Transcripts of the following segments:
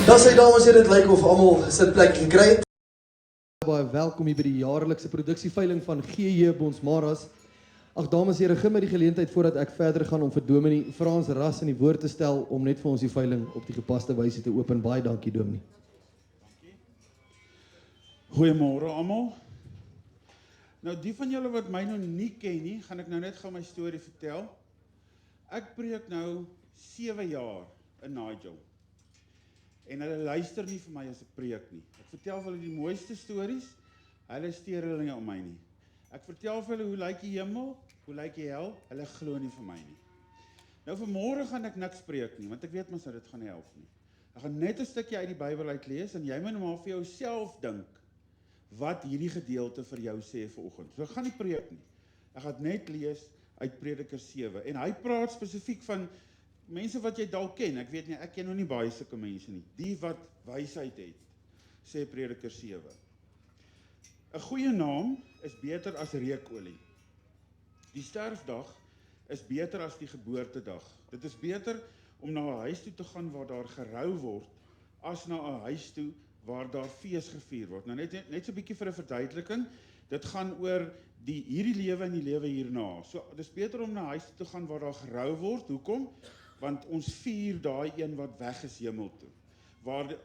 Dan sê dames en heren, dit lyk of almal sit plek gekry het. Baie welkom hier by die jaarlikse produksieveiling van GJ Bonsmaras. Ag dames en heren, gee my die geleentheid voordat ek verder gaan om vir Dominee Frans Ras in die woord te stel om net vir ons die veiling op die gepaste wyse te open. Baie dankie Dominee. Goeiemôre almal. Nou die van julle wat my nou nie ken nie, gaan ek nou net gou my storie vertel. Ek preek nou 7 jaar in Nigel. En hulle luister nie vir my as ek preek nie. Ek vertel vir hulle die mooiste stories, hulle steur hulle nie om my nie. Ek vertel vir hulle hoe lyk die hemel, hoe lyk die hel, hulle glo nie vir my nie. Nou vanmôre gaan ek niks preek nie, want ek weet mos dit gaan nie help nie. Ek gaan net 'n stukkie uit die Bybel uitlees en jy moet nou maar vir jouself dink wat hierdie gedeelte vir jou sê vanoggend. So ek gaan nie preek nie. Ek gaan net lees uit Prediker 7 en hy praat spesifiek van mense wat jy dalk ken. Ek weet nie, ek ken nog nie baie sulke mense nie. Die wat wysheid het, sê Prediker 7. 'n Goeie naam is beter as reukolie. Die sterfdag is beter as die geboortedag. Dit is beter om na 'n huis toe te gaan waar daar gerou word, as na 'n huis toe waar daar fees gevier word. Nou net so 'n bietjie vir 'n verduideliking. Dit gaan oor hierdie lewe en die lewe hierna. So dis beter om na 'n huis toe te gaan waar daar gerou word. Hoekom? Want ons vier daai een wat weg is hemel toe. Waar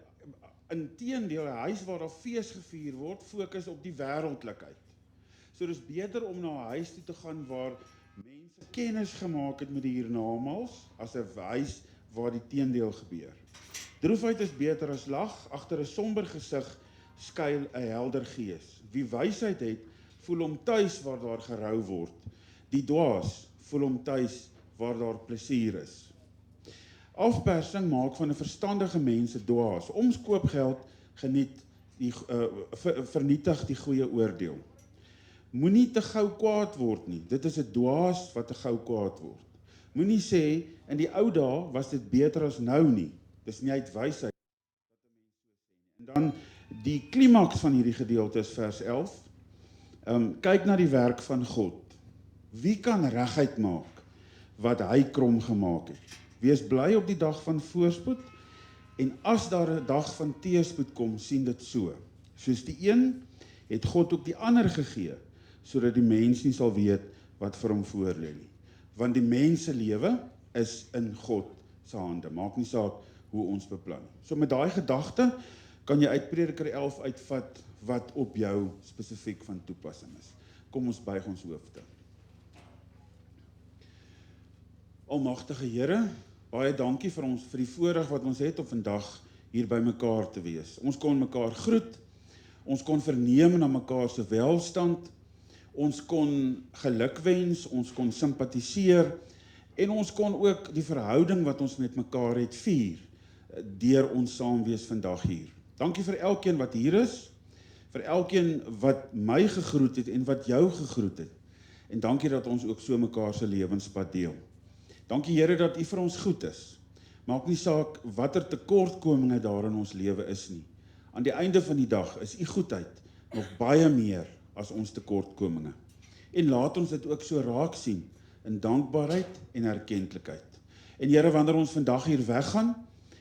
inteendeel 'n huis waar daar fees gevier word, fokus op die wêreldlikheid. So dis beter om na 'n huis toe te gaan waar mense kennis gemaak het met die hiernamaals, as 'n huis waar die teendeel gebeur. Droefheid is beter as lag, agter 'n somber gesig skuil 'n helder gees. Wie wysheid het, voel hom tuis waar daar gerou word. Die dwaas voel hom tuis waar daar plesier is. Afpersing maak van 'n verstandige mens 'n dwaas. Omskoopgeld vernietig die goeie oordeel. Moenie te gou kwaad word nie. Dit is 'n dwaas wat te gou kwaad word. Moenie sê in die ou dae was dit beter as nou nie. Dis nie uit wysheid wat 'n mens so sê nie. En dan die klimaks van hierdie gedeelte is vers 11. Kyk na die werk van God. Wie kan regheid maak wat hy krom gemaak het? Wees bly op die dag van voorspoed, en as daar 'n dag van teëspoed kom, sien dit so. Soos die een, het God ook die ander gegee, sodat die mens nie sal weet wat vir hom voorlê nie. Want die mens se lewe is in God se hande. Maak nie saak hoe ons beplan. So met daai gedagte kan jy uit Prediker 11 uitvat wat op jou spesifiek van toepassing is. Kom ons buig ons hoofde. Almagtige Here, baie dankie vir die voorreg wat ons het om vandag hier by mekaar te wees. Ons kon mekaar groet, ons kon verneem na mekaar se welstand, ons kon gelukwens, ons kon simpatiseer en ons kon ook die verhouding wat ons met mekaar het vier deur ons saam wees vandag hier. Dankie vir elkeen wat hier is, vir elkeen wat my gegroet het en wat jou gegroet het. En dankie dat ons ook so mekaar se lewenspad deel. Dankie Here dat U vir ons goed is. Maak nie saak watter tekortkominge daar in ons lewe is nie. Aan die einde van die dag is U goedheid nog baie meer as ons tekortkominge. En laat ons dit ook so raak sien in dankbaarheid en erkentlikheid. En Here, wanneer ons vandag hier weggaan,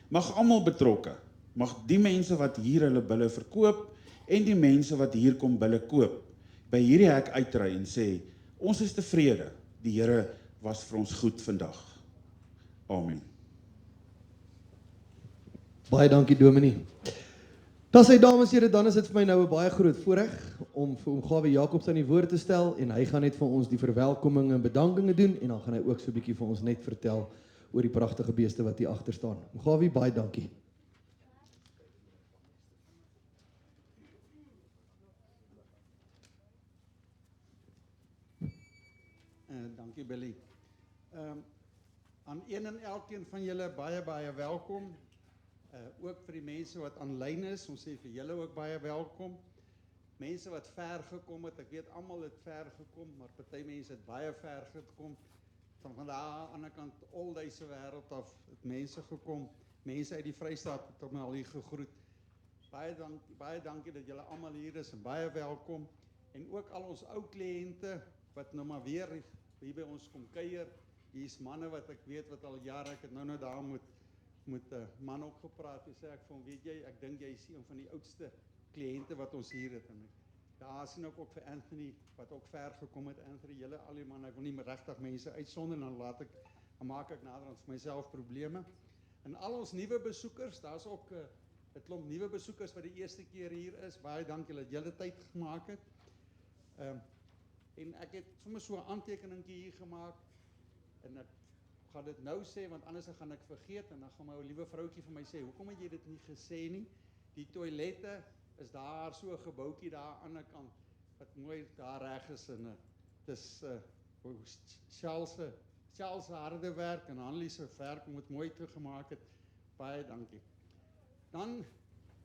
mag almal betrokke, mag die mense wat hier hulle bulle verkoop en die mense wat hier kom bulle koop, by hierdie hek uitry en sê, ons is tevrede, die Here was vir ons goed vandag. Amen. Baie dankie Dominee. Dan sê dames en here, dan is dit vir my nou 'n baie groot voorreg om vir oom Gawie Jacobs aan die woord te stel en hy gaan net vir ons die verwelkoming en bedankinge doen en dan gaan hy ook so 'n bietjie vir ons net vertel oor die pragtige beeste wat hier agter staan. Oom Gawie, baie dankie. Dankie Billy. Aan een en elkeen van julle baie welkom. Ook vir die mense wat aanlyn is, ons sê vir julle ook baie welkom. Mense wat ver gekom het, ek weet almal het ver gekom, maar party mense het baie ver gekom. Van daar aan die ander kant Oldhuise wêreld af het mense gekom. Mense uit die Vrystaat het my al hier gegroet. Baie dankie dat julle almal hier is en baie welkom. En ook al ons ou kliënte wat nou maar weer hier by ons kom kuier. Hier's manne wat ek weet wat al jare, ek het nou daar met met 'n man ook gepraat en sê ek vir hom, weet jy, ek dink jy is een van die oudste kliënte wat ons hier het. En daar sien ek ook vir Anthony wat ook ver gekom het. Anthony, julle al die man, ek wil nie meer regtig mense uitsonder, dan maak ek naderhand vir myself probleme. En al ons nuwe besoekers, daar's ook 'n klomp nuwe besoekers wat die eerste keer hier is. Baie dankie dat julle tyd gemaak het. En ek het sommer so 'n aantekeningkie hier gemaak en ek gaan dit nou sê want anders gaan ek vergeet en dan gaan my ou liewe vroutjie vir my sê, hoekom het jy dit nie gesê nie? Die toilette is daar so 'n gebouetjie daar aan die ander kant wat mooi daar reg is en dit is Charles se harde werk en Hanlie se werk om dit mooi te gemaak het. Baie dankie. Dan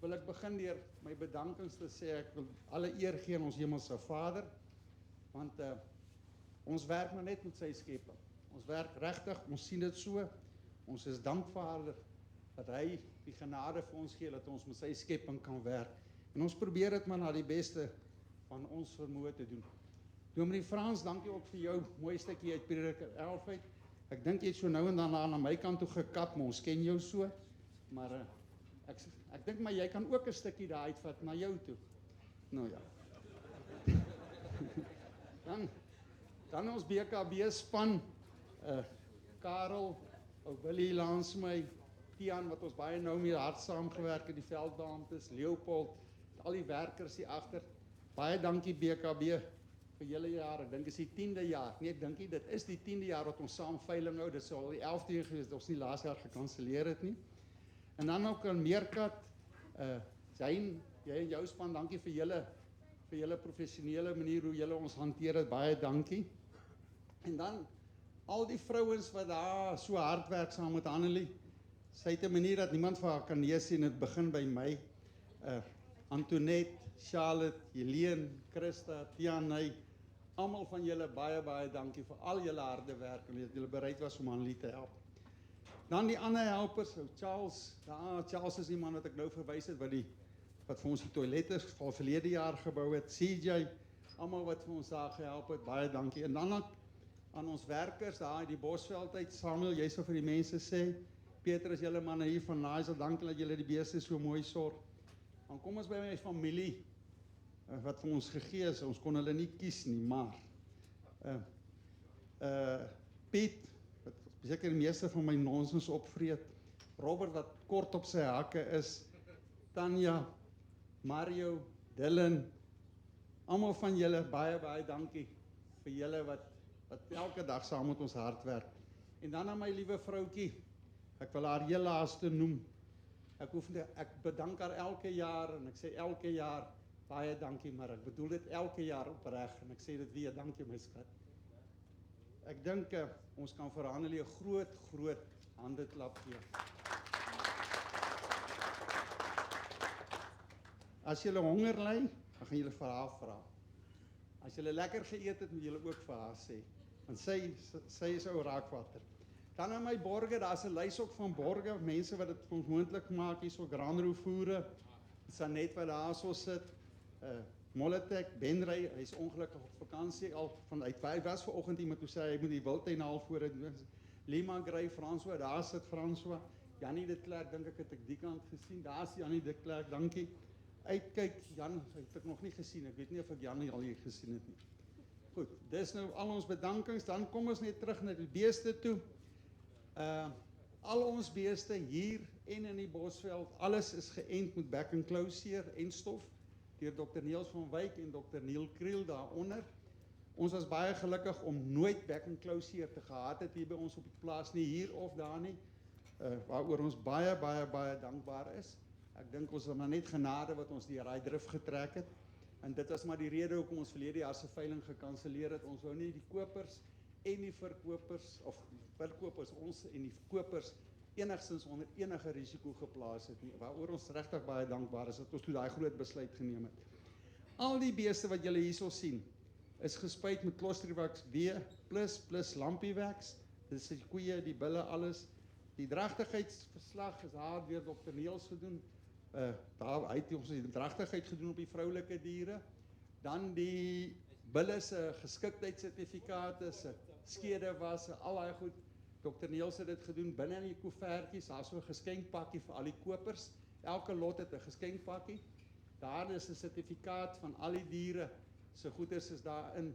wil ek begin deur my bedankings te sê. Ek wil alle eer gee aan ons hemelse Vader, want ons werk maar net met sy skepping. Ons werk regtig, ons sien dit so. Ons is dankbaar dat hy die genade vir ons gee dat ons met sy skepping kan werk. En ons probeer dit maar na die beste van ons vermoë te doen. Dominee Frans, dankie ook vir jou mooi stukkie uit Prediker 11 uit. Ek dink jy het so nou en dan na my kant toe gekap, maar ons ken jou so. Maar ek dink maar jy kan ook 'n stukkie daar uitvat na jou toe. Nou ja. Dan ons BKB span, Karel, ou Willie langs my, Tian wat ons baie nou mee hard saamgewerk het, die veldbeamptes, Leopold, al die werkers hier agter. Baie dankie BKB vir julle jaar. Ek dink is die 10de jaar. Nee, ek dink nie, dit is die 10de jaar wat ons saam veiling hou. Dit sou al die 11de jaar gewees het, ons nie laas jaar gekanselleer het nie. En dan ook aan Meerkat, Jane, jy en jou span, dankie vir julle professionele manier hoe julle ons hanteer het. Baie dankie. En dan al die vrouens wat daar so hard werk saam met Annelie. Sy het 'n manier dat niemand vir haar kan nee sê en dit begin by my. Antoinette, Charlotte, Helene, Christa, Tianay, almal van julle baie dankie vir al julle harde werk en dat julle bereid was om Annelie te help. Dan die ander helpers, Charles is die man wat ek nou verwys het wat vir ons die toilette van verlede jaar gebou het, CJ, almal wat vir ons daar gehelp het, baie dankie. En dan aan ons werkers daar in die Bosveld uit, Samuel, jy sal vir die mense sê, Petrus, julle manne hier van Nigel, dankie dat julle die beeste so mooi sorg. Dan kom ons by my familie, wat vir ons gegee is, ons kon hulle nie kies nie, maar Piet, wat seker die meeste van my nonsens opvreet, Robert wat kort op sy hakke is, Tanya, Mario, Dylan, almal van julle baie dankie vir julle wat elke dag saam met ons hard werk. En dan aan my liewe vroutjie, ek wil haar heel laaste noem. Ek bedank haar elke jaar en ek sê elke jaar baie dankie, maar ek bedoel dit elke jaar opreg en ek sê dit weer, dankie my skat. Ek dink ons kan vir Annelie 'n groot handeklap gee. As julle honger ly, dan gaan julle vir haar vra. As julle lekker geëet het, moet julle ook vir haar sê, want sy is ou raakwater. Dan aan my borge, daar's 'n lys ook van borge, mense wat dit vir ons moontlik maak, hierso Granro voere, Sanet wat daarso sit, Moletek, Benrey, hy's ongelukkig op vakansie al hy was vanoggend iemand toe sê hy moet die wildtuin haal voor dit. Lima Grey, François, daar sit François, Jannie de Klerk, dink ek het ek die kant gesien, daar's Jannie de Klerk, dankie. Uitkyk, Jan, het ek nog nie gesien, ek weet nie of ek Jannie al hier gesien het nie. Goed, dis nou al ons bedankings, dan kom ons net terug na die beeste toe. Al ons beeste hier en in die Bosveld, alles is geënt met back and close en stof, deur Dr. Niels van Wyk en Dr. Neil Kriel daaronder. Ons was baie gelukkig om nooit back and close te gehad het hier by ons op die plaas nie, hier of daar nie, waaroor ons baie dankbaar is. Ek dink ons het maar net genade wat ons die raai drif getrek het, en dit was maar die rede hoekom ons verlede jaar se veiling gekanselleer het. Ons wou nie die kopers en die verkopers, ons en die kopers enigstens onder enige risiko geplaas het nie, waaroor ons regtig baie dankbaar is dat ons toe daai groot besluit geneem het. Al die beeste wat julle hierso sien, is gespuit met Clostrivax W plus Lampiewax. Dit is die koeie, die bulle, alles. Die dragtigheidsverslag is daar deur Dr. Niels gedoen. Hy het ons die dragtigheid gedoen op die vroulike diere. Dan die bulle se geskiktheidssertifikate, se skede was, al daai goed. Dr. Niels het dit gedoen binne in die koevertjies, daar so 'n geskenkpakkie vir al die kopers. Elke lot het 'n geskenkpakkie. Daar is 'n sertifikaat van al die diere se goeders is daarin.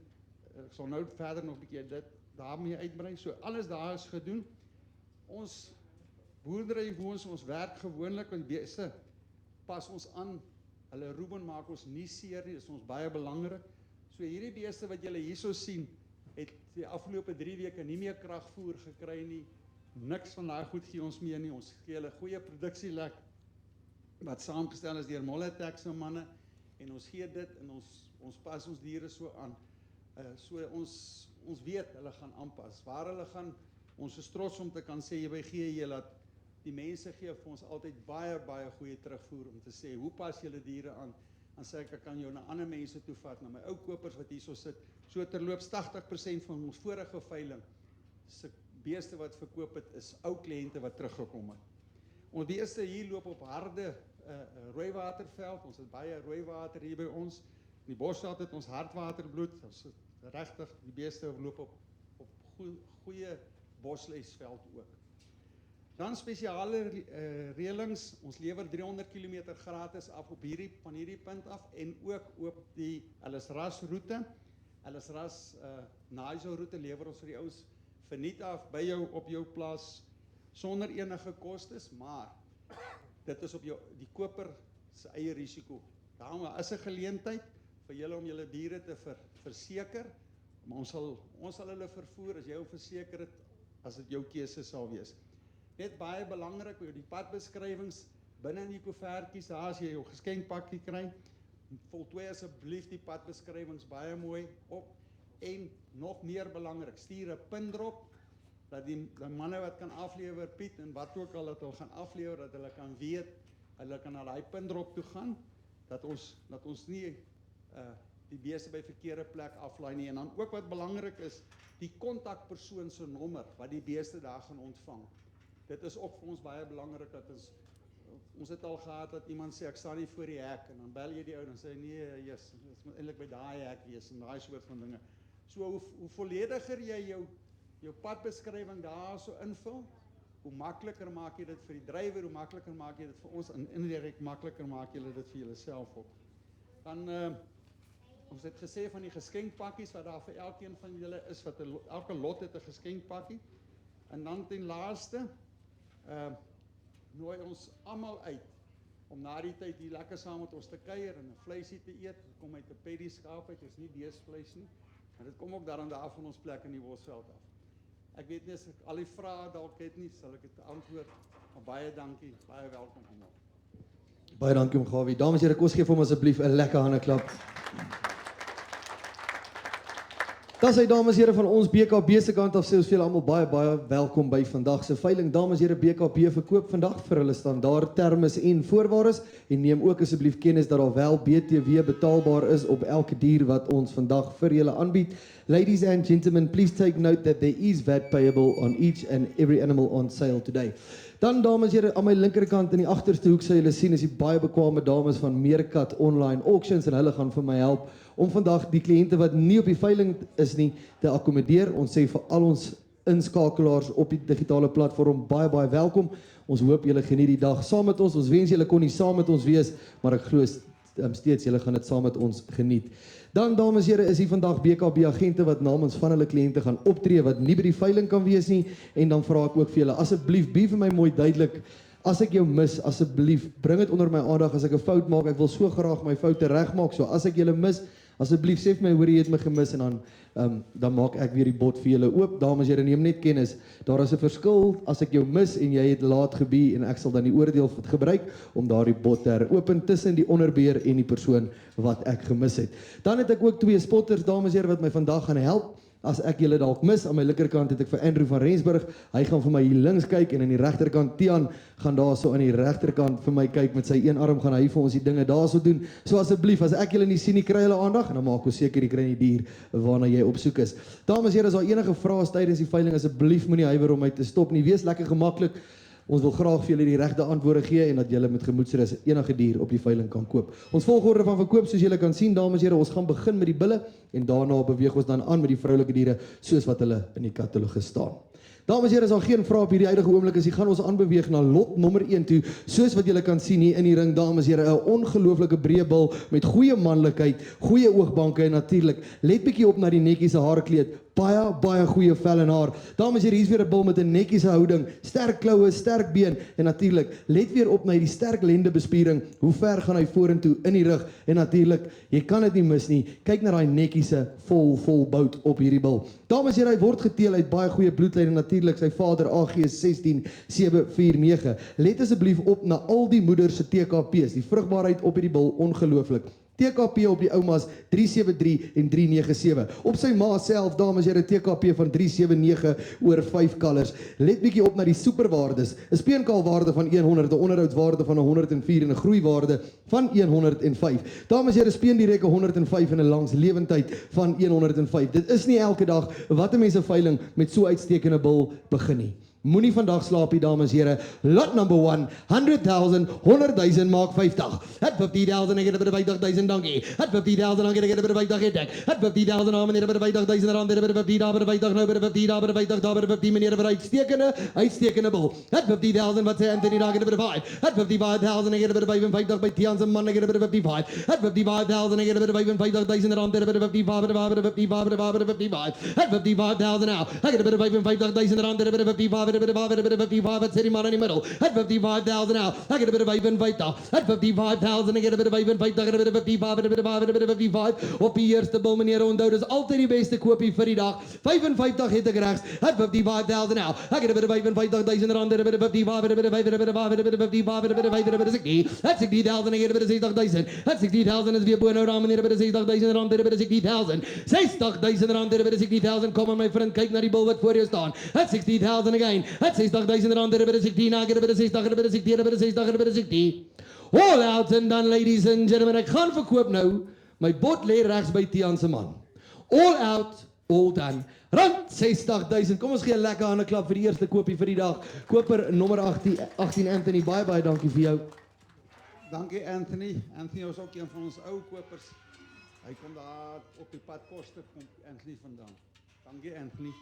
Ek sal nou verder nog 'n bietjie dit daarmee uitbrei. So alles daar is gedoen. Ons boerdery woons, ons werk gewoonlik met beeste. Pas ons aan. Hulle roep en maak ons nie seer nie. Dis ons baie belangrik. So hierdie beeste wat julle hierso sien, het die afgelope 3 weke nie meer kragvoer gekry nie. Niks van daai goed gee ons meer nie. Ons gee hulle goeie produksielek wat saamgestel is deur Molletex se manne en ons gee dit en ons pas ons diere so aan. So ons weet hulle gaan aanpas. Waar hulle gaan, ons is trots om te kan sê by GE dat die mense gee vir ons altyd baie goeie terugvoer om te sê hoe pas julle diere aan? Dan sê ek kan jou na ander mense toe vat, na my ou kopers wat hierso sit. So terloops 80% van ons vorige veiling se beeste wat verkoop het is ou kliënte wat teruggekom het. Ons beeste hier loop op harde rooiwaterveld. Ons het baie rooiwater hier by ons. In die Bosveld het ons hardwaterbloed. Ons het regtig die beeste loop op goeie bosluisveld ook. Dan spesiale reëlings. Ons lewer 300 km gratis af van hierdie punt af en ook op die Ellisras roete. Ellisras Nigel roete lewer ons vir die ouens verniet af by jou op jou plaas sonder enige kostes, maar dit is op die koper se eie risiko. Daarom is 'n geleentheid vir julle om julle diere te verseker, maar ons sal hulle vervoer as jy hom verseker het, as dit jou keuse sal wees. Net baie belangrik, die padbeskrywings binne in die koevertjies, daar as jy jou geskenkpakkie kry, voltooi asseblief die padbeskrywings baie mooi op, en nog meer belangrik, stuur 'n pindrop, dat die manne wat kan aflewer, Piet, en wat ook al dat hulle gaan aflewer, dat hulle kan weet, hulle kan na die pindrop toe gaan, dat ons nie die beeste by verkeerde plek aflaai nie, en dan ook wat belangrik is, die kontakpersoon se nommer, wat die beeste daar gaan ontvang. Dit is ook vir ons baie belangrik, dat ons het al gehad, dat iemand sê, ek staan nie voor die hek, en dan bel jy die ou, en sê, nee, yes, dit moet eintlik by daai hek wees, en daai soort van dinge. So, hoe vollediger jy jou padbeskrywing daar so invul, hoe makliker maak jy dit vir die drywer, hoe makliker maak jy dit vir ons, en indirek makliker maak jy dit vir julleself op. Dan, ons het gesê van die geskenkpakkies, wat daar vir elkeen van julle is, wat elke lot het 'n geskenkpakkie, en dan ten laaste, nooi ons almal uit, om na die tyd hier lekker saam met ons te kuier, en 'n vleisie te eet, dit kom uit 'n paddy skaap uit, dit is nie beesvleis nie, en dit kom ook daar van ons plek in die Bosveld af. Ek weet nie as ek al die vrae dalk het nie, sal ek dit antwoord, maar baie dankie, baie welkom almal. Baie dankie om Gawie. Dames en here, kom ons gee vir hom asseblief 'n lekker handeklap. Dat sy dames en here van ons BKB se kant af sê ons vir julle almal baie welkom by vandag se veiling. Dames en here, BKB verkoop vandag vir hulle standaard termes en voorwaardes en neem ook asseblief kennis dat daar wel BTW betaalbaar is op elke dier wat ons vandag vir julle aanbied. Ladies and gentlemen, please take note that there is VAT payable on each and every animal on sale today. Dan dames en here, aan my linkerkant in die agterste hoek sal julle sien is die baie bekwame dames van Meerkat Online Auctions en hulle gaan vir my help om vandag die kliënte wat nie op die veiling is nie te akkommodeer. Ons sê vir al ons inskakelaars op die digitale platform baie welkom. Ons hoop julle geniet die dag saam met ons. Ons wens julle kon nie saam met ons wees, maar ek glo steeds julle gaan dit saam met ons geniet. Dan dames en here, is hier vandag BKB agente wat namens van hulle kliënte gaan optree wat nie by die veiling kan wees nie, en dan vra ek ook vir julle, asseblief bie vir my mooi duidelik, as ek jou mis, asseblief bring dit onder my aandag as ek 'n fout maak. Ek wil so graag my foute regmaak. So as ek julle mis, asseblief sê vir my hoor jy het my gemis, en dan maak ek weer die bot vir julle oop. Dames en here, neem net kennis, daar is 'n verskil as ek jou mis en jy het laat gebie, en ek sal dan die oordeel gebruik om daardie bot te heropen tussen die onderbeheer en die persoon wat ek gemis het. Dan het ek ook 2 spotters, dames en here, wat my vandag gaan help. As ek julle dalk mis, aan my linkerkant het ek vir Andrew van Rensburg, hy gaan vir my hier links kyk, en aan die regterkant Tian gaan daar so aan die regterkant vir my kyk, met sy een arm gaan hy vir ons die dinge daar so doen. So asseblief, as ek julle nie sien nie, kry hulle aandag, en dan maak ons seker jy kry die dier waarna jy op soek is. Dames en here, as daar enige vrae tydens die veiling, asseblief moenie huiwer om my te stop nie, wees lekker gemaklik. Ons wil graag vir julle die regte antwoorde gee en dat julle met gemoedsrus enige dier op die veiling kan koop. Ons volgorde van verkoop, soos julle kan sien, dames en here, ons gaan begin met die bulle en daarna beweeg ons dan aan met die vroulike diere soos wat hulle in die katalogus staan. Dames en here, is daar geen vrae op hierdie huidige oomblik as jy gaan ons aanbeweeg na lot nommer 1 toe, soos wat julle kan sien hier in die ring, dames en here, 'n ongelooflike breë bil met goeie manlikheid, goeie oogbanke en natuurlik, let bietjie op na die netjiese haarkleed, baie goeie vel en haar. Dames en here, hier's weer 'n bil met 'n netjiese houding, sterk kloue, sterk been en natuurlik, let weer op na hierdie sterk lendebespiering, hoe ver gaan hy vorentoe in die rug en natuurlik, jy kan dit nie mis nie. Kyk na daai netjiese vol bout op hierdie bil. Dames en here, hy word geteel uit baie goeie bloedlyn en natuurlik sy vader AG 16749. Let asseblief op na al die moeders se TKP's, die vrugbaarheid op hierdie bil ongelooflik. TKP op die oumas 373 en 397. Op sy ma self, dames en here, TKP van 379 oor 5 kalvers. Let bietjie op na die superwaardes. 'n Speenkaalwaarde van 100, 'n onderhoudswaarde van 104 en 'n groeiwaarde van 105. Dames en here, speen direk 105 en 'n langslewendheid van 105. Dit is nie elke dag wat 'n mens 'n veiling met so uitstekende bil begin nie. Moenie vandag slaap nie, dames en here. Lot number 1, 100,000, 100,000 maak 50. At 50,000, ek het 50,000, dankie. At 50,000, ek het 50,000, ek. At 50,000, meneer, 50,000 rand, 50, daar, 50, nou, 50, daar, 50, daar, 50, meneer, vir uitstekende bil. At 50,000, wat sê Anthony, daar, ek het 55. At 55,000, ek het 55, by Tian se man, ek het 55. At 55,000, ek het 55,000 rand, 55, 55, at 55,000 now, ek het 55,000 rand, 55, wat sê die man in die middel? At 55,000 now, ek het 55. At 55,000, ek het 55, op die eerste bil, meneer, onthou, dis altyd die beste koopie vir die dag. 55 het ek regs. At 55,000 now, ek het 55,000 rand, 60,000, ek het 60,000. At 60,000 is weer bo nou, meneer, 60,000 rand, 60,000. 60,000 rand, 60,000, kom aan my vriend, kyk na die bil wat voor jou staan. At 60,000 again. At 60,000 rand, 60. All out and done, ladies and gentlemen. Ek gaan verkoop nou. My bot lê regs by Tian se man. All out, all done. Rand 60,000. Kom ons gee 'n lekker hande klap vir die eerste koopie vir die dag. Koper nommer 18 Anthony. Baie dankie vir jou. Dankie Anthony. Anthony is ook een van ons ou kopers. Hy kom daar op die pad koste kom Anthony vandaan. Dankie Anthony.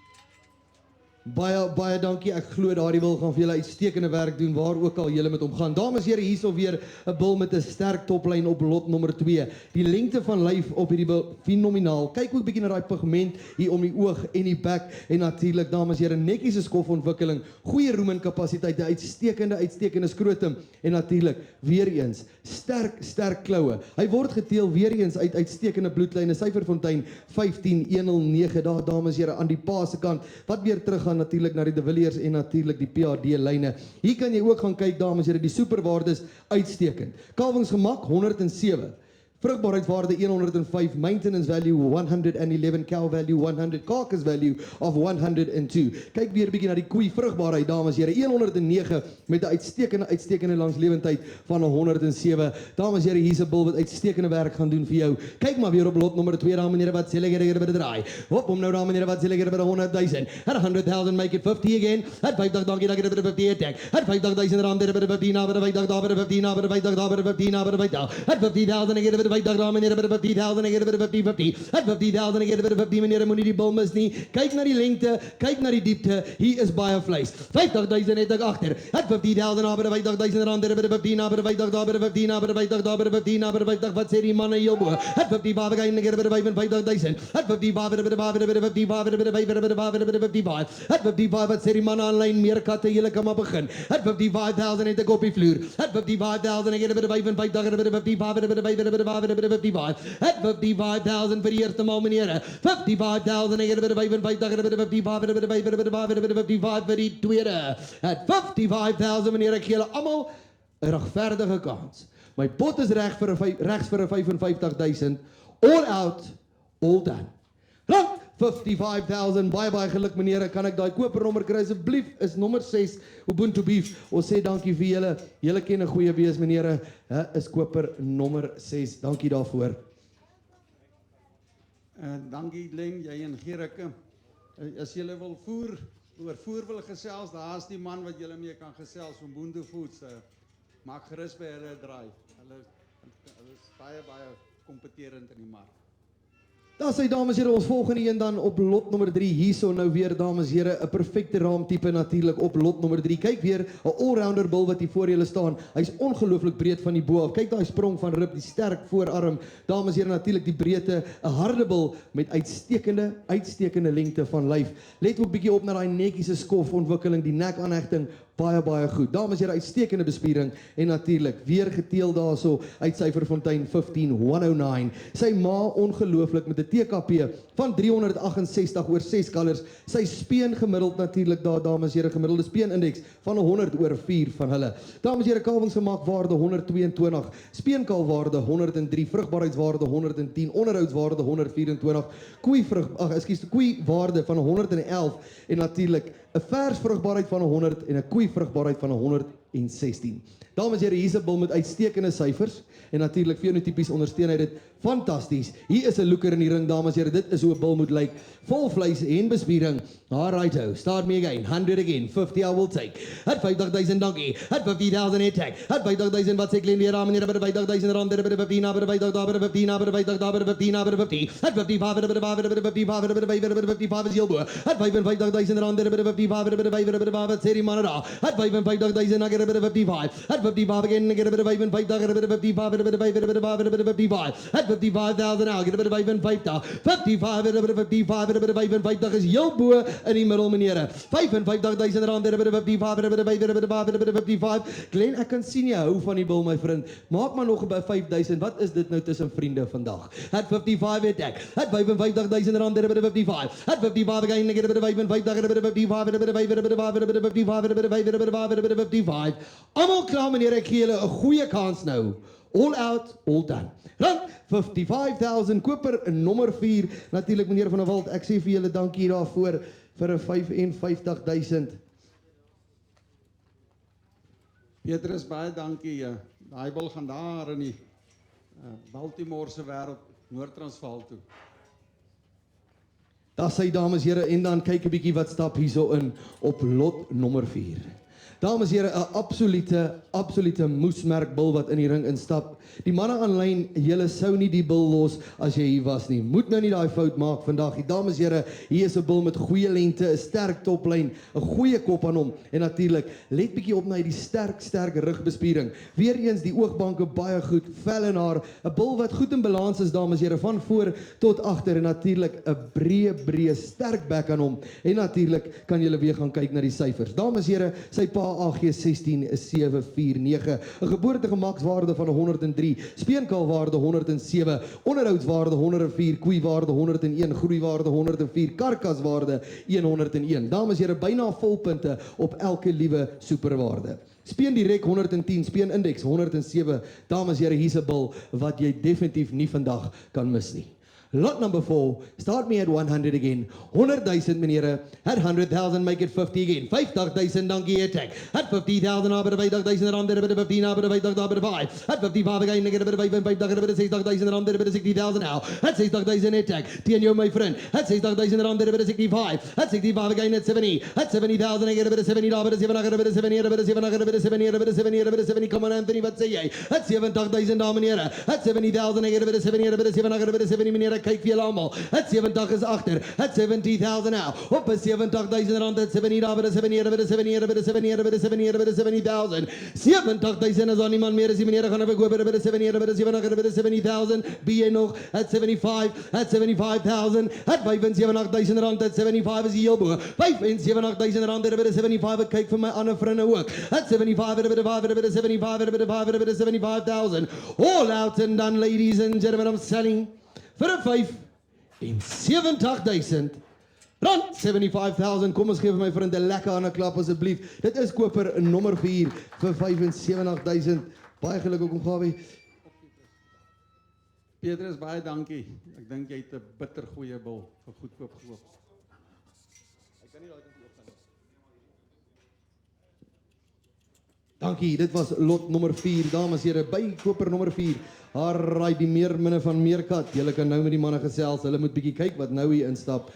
Baie dankie. Ek glo daardie bil gaan vir julle uitstekende werk doen waar ook al julle met hom gaan. Dames en here, hierso weer 'n bil met 'n sterk toplyn op lot nommer 2. Die lengte van lyf op hierdie bil fenomenaal. Kyk ook bietjie na daai pigment hier om die oog en die bek en natuurlik, dames en here, netjies 'n skofontwikkeling, goeie rumen kapasiteit, 'n uitstekende skrotum en natuurlik weer eens sterk kloue. Hy word geteel weer eens uit uitstekende bloedlyne. Syferfontein 15109 daar, dames en here, aan die pa se kant. Wat weer terug natuurlik na die De Villiers en natuurlik die PhD lyne. Hier kan jy ook gaan kyk, dames en here, die superwaardes uitstekend. Kalwingsgemak 107. Vrugbaarheidswaarde 105, maintenance value 111, cow value 100, carcass value of 102. Kyk weer bietjie na die koei vrugbaarheid, dames en here, 109 met 'n uitstekende langslewendheid van 107. Dames en here, hier's 'n bil wat uitstekende werk gaan doen vir jou. Kyk maar weer op lot nommer 2, dames en here, wat sê lekker by die draai. Hop om nou, dames en here, wat sê lekker by 100,000. At 100,000 make it 50 again. At 50, dankie, dankie, 50 attack. At 50,000 rand, 50 na 50, daar 50 na 50, daar 50 na 50. At 50,000 again. 50 meneer, 50,000, ek het 50. At 50,000, ek het 50, meneer, moenie die bil mis nie. Kyk na die lengte, kyk na die diepte. Hier is baie vleis. 50,000 het ek agter. At 50,000 na 50,000 rand, 50 na 50, daar 50 na 50, daar 50 na 50. Wat sê die manne hier bo? At 50 baie gaan ek het 55,000. At 50 baie. At 55 wat sê die manne aanlyn meer katte, julle kan maar begin. At 55,000 het ek op die vloer. At 55,000 ek het 55. At 55,000 vir die eerste maal, meneer. 55,000, ek het 55 vir die tweede. At 55,000, meneer, ek gee julle almal 'n regverdige kans. My pot is regs vir 'n 55,000. All out, all done. Rand 55,000, baie geluk, meneer. Kan ek daai kopernommer kry asseblief? Is nommer 6, Ubuntu Beef. Ons sê dankie vir julle. Julle ken 'n goeie wees, meneer. Is koper nommer 6. Dankie daarvoor. Dankie Len, jy en Gerike. As julle wil oor voer wil gesels, daar's die man wat julle mee kan gesels van Ubuntu Foods. Maak gerus by hulle draai. Hulle is baie kompeterend in die mark. Daar sê dames en here, ons volgende een dan op lot nommer 3 hierso nou weer dames en here, 'n perfekte raamtipe natuurlik op lot nommer 3. Kyk weer, 'n all-rounder bil wat hier voor julle staan. Hy's ongelooflik breed van die bo af. Kyk daai sprong van rib, die sterk voorarm. Dames en here, natuurlik die breedte, 'n harde bil met uitstekende lengte van lyf. Let ook bietjie op na daai netjiese skofontwikkeling, die nekaanhegting. Baie goed. Dames en here, uitstekende bespiering en natuurlik weer geteel daarso uit Syferfontein 15109. Sy ma ongelooflik met 'n TKP van 368 oor 6 kalvers. Sy speen gemiddeld natuurlik daar dames en here, gemiddelde speenindeks van 100 oor 4 van hulle. Dames en here, kalwingsgemaakwaarde 122, speenkalwaarde 103, vrugbaarheidswaarde 110, onderhoudswaarde 124, koeiwaarde van 111 en natuurlik 'n versvrugbaarheid van 100 en 'n koeivrugbaarheid van 116. Dames en here, hier's 'n bil met uitstekende syfers en natuurlik fenotipies ondersteun hy dit fantasties. Hier is 'n looker in die ring, dames en here. Dit is hoe 'n bil moet lyk. Vol vleis en bespiering. Alrighto, start me again. 100 again. 50 I will take. At 50,000 dankie. At 50,000 attack. At 50,000 wat sê klein weer aan meneer, by 50,000 rand, by 15, by 50, by 15, by 50, by 15, by 50. At 55, by 55 is heel bo. At 55,000 rand, by 55, wat sê die manne daar? At 55,000 ek het by 55. At 55 again, ek het by 55, by 55, by 55. At 55,000 now, get a bit of 55. 55, a bit of 55, a bit of 55 is heel bo in die middel, meneere. 55,000 rand, a bit of 55, a bit of 55. Glenn, ek kan sien jy hou van die bil, my vriend. Maak maar nog by 5,000. Wat is dit nou tussen vriende vandag? At 55 attack. At 55,000 rand, a bit of 55. At 55 again, get a bit of 55, a bit of 55, a bit of 55, a bit of 55, a bit of 55, a bit of 55, a bit of 55. Almal klaar, meneer, ek gee julle 'n goeie kans nou. All out, all done. Rand 55,000 koper nommer 4. Natuurlik meneer van der Walt, ek sê vir julle dankie daarvoor vir 'n 55,000. Petrus, baie dankie. Daai bil gaan daar in die Baltimore se wêreld, Noord-Transvaal toe. Daar sê dames en here, en dan kyk 'n bietjie wat stap hierso in op lot nommer 4. Dames en here, 'n absolute moesmerk bil wat in die ring instap. Die manne aanlyn, julle sou nie die bil los as jy hier was nie. Moet nou nie daai fout maak vandag nie. Dames en here, hier is 'n bil met goeie lengte, 'n sterk toplyn, 'n goeie kop aan hom en natuurlik, let bietjie op na die sterk rugbespiering. Weereens die oogbanke baie goed, vel en haar, 'n bil wat goed in balans is, dames en here, van voor tot agter en natuurlik 'n breë sterk bek aan hom. En natuurlik kan julle weer gaan kyk na die syfers. Dames en here, sy pa AG16 is 749, 'n geboortegemakswaarde van 103, speenkalwaarde 107, onderhoudswaarde 104, koeiwaarde 101, groeiwaarde 104, karkaswaarde 101. Dames en here, byna volpunte op elke liewe superwaarde. Speen direk 110, speen indeks 107. Dames en here, hier's 'n bil wat jy definitief nie vandag kan mis nie. Lot number 4, start me at 100 again. 100,000 meneere, at 100,000 make it 50 again. 50,000 dankie attack. At 50,000 aber 50,000 rand, aber 15 aber 50 aber 5. At 55 again, get aber 55 aber 60,000 rand, aber 60,000 now. At 60,000 attack. Teen jou my friend. At 60,000 rand, aber 65. At 65 again at 70. At 70,000 again aber 70 aber 7 aber 70 aber 7 aber 70 aber 70 aber 70. Come on Anthony, wat sê jy? At 70,000 dames en here. At 70,000 again aber 70 aber 7 aber 70 meneere. Kyk vir julle almal. Het 70 is agter. Het 70,000 now. Op 70,000 rand. Het 70 daar by 70 by 70 by 70 by 70 by 70,000. 70,000 is aan niemand meer as die meneer gaan op koop by 70 by 70,000. Be jy nog? Het 75. Het 75,000. Het 75,000 rand. Het 75 is heel bo. 75,000 rand by 75. Kyk vir my ander vriende ook. Het 75 by 75 by 75,000. All out and done, ladies and gentlemen. I'm selling vir 75,000 rand, 75,000. Kom ons gee vir my vriende lekker aan 'n klap asseblief. Dit is koper nommer 4 vir 75,000. Baie geluk ook om Gawie. Petrus, baie dankie. Ek dink jy het 'n bitter goeie bil vir goedkoop gekoop. Dankie, dit was lot nommer 4, dames en here, by koper nommer 4. Alraai, die minne van Meerkat. Julle kan nou met die manne gesels. Hulle moet bietjie kyk wat nou hier instap.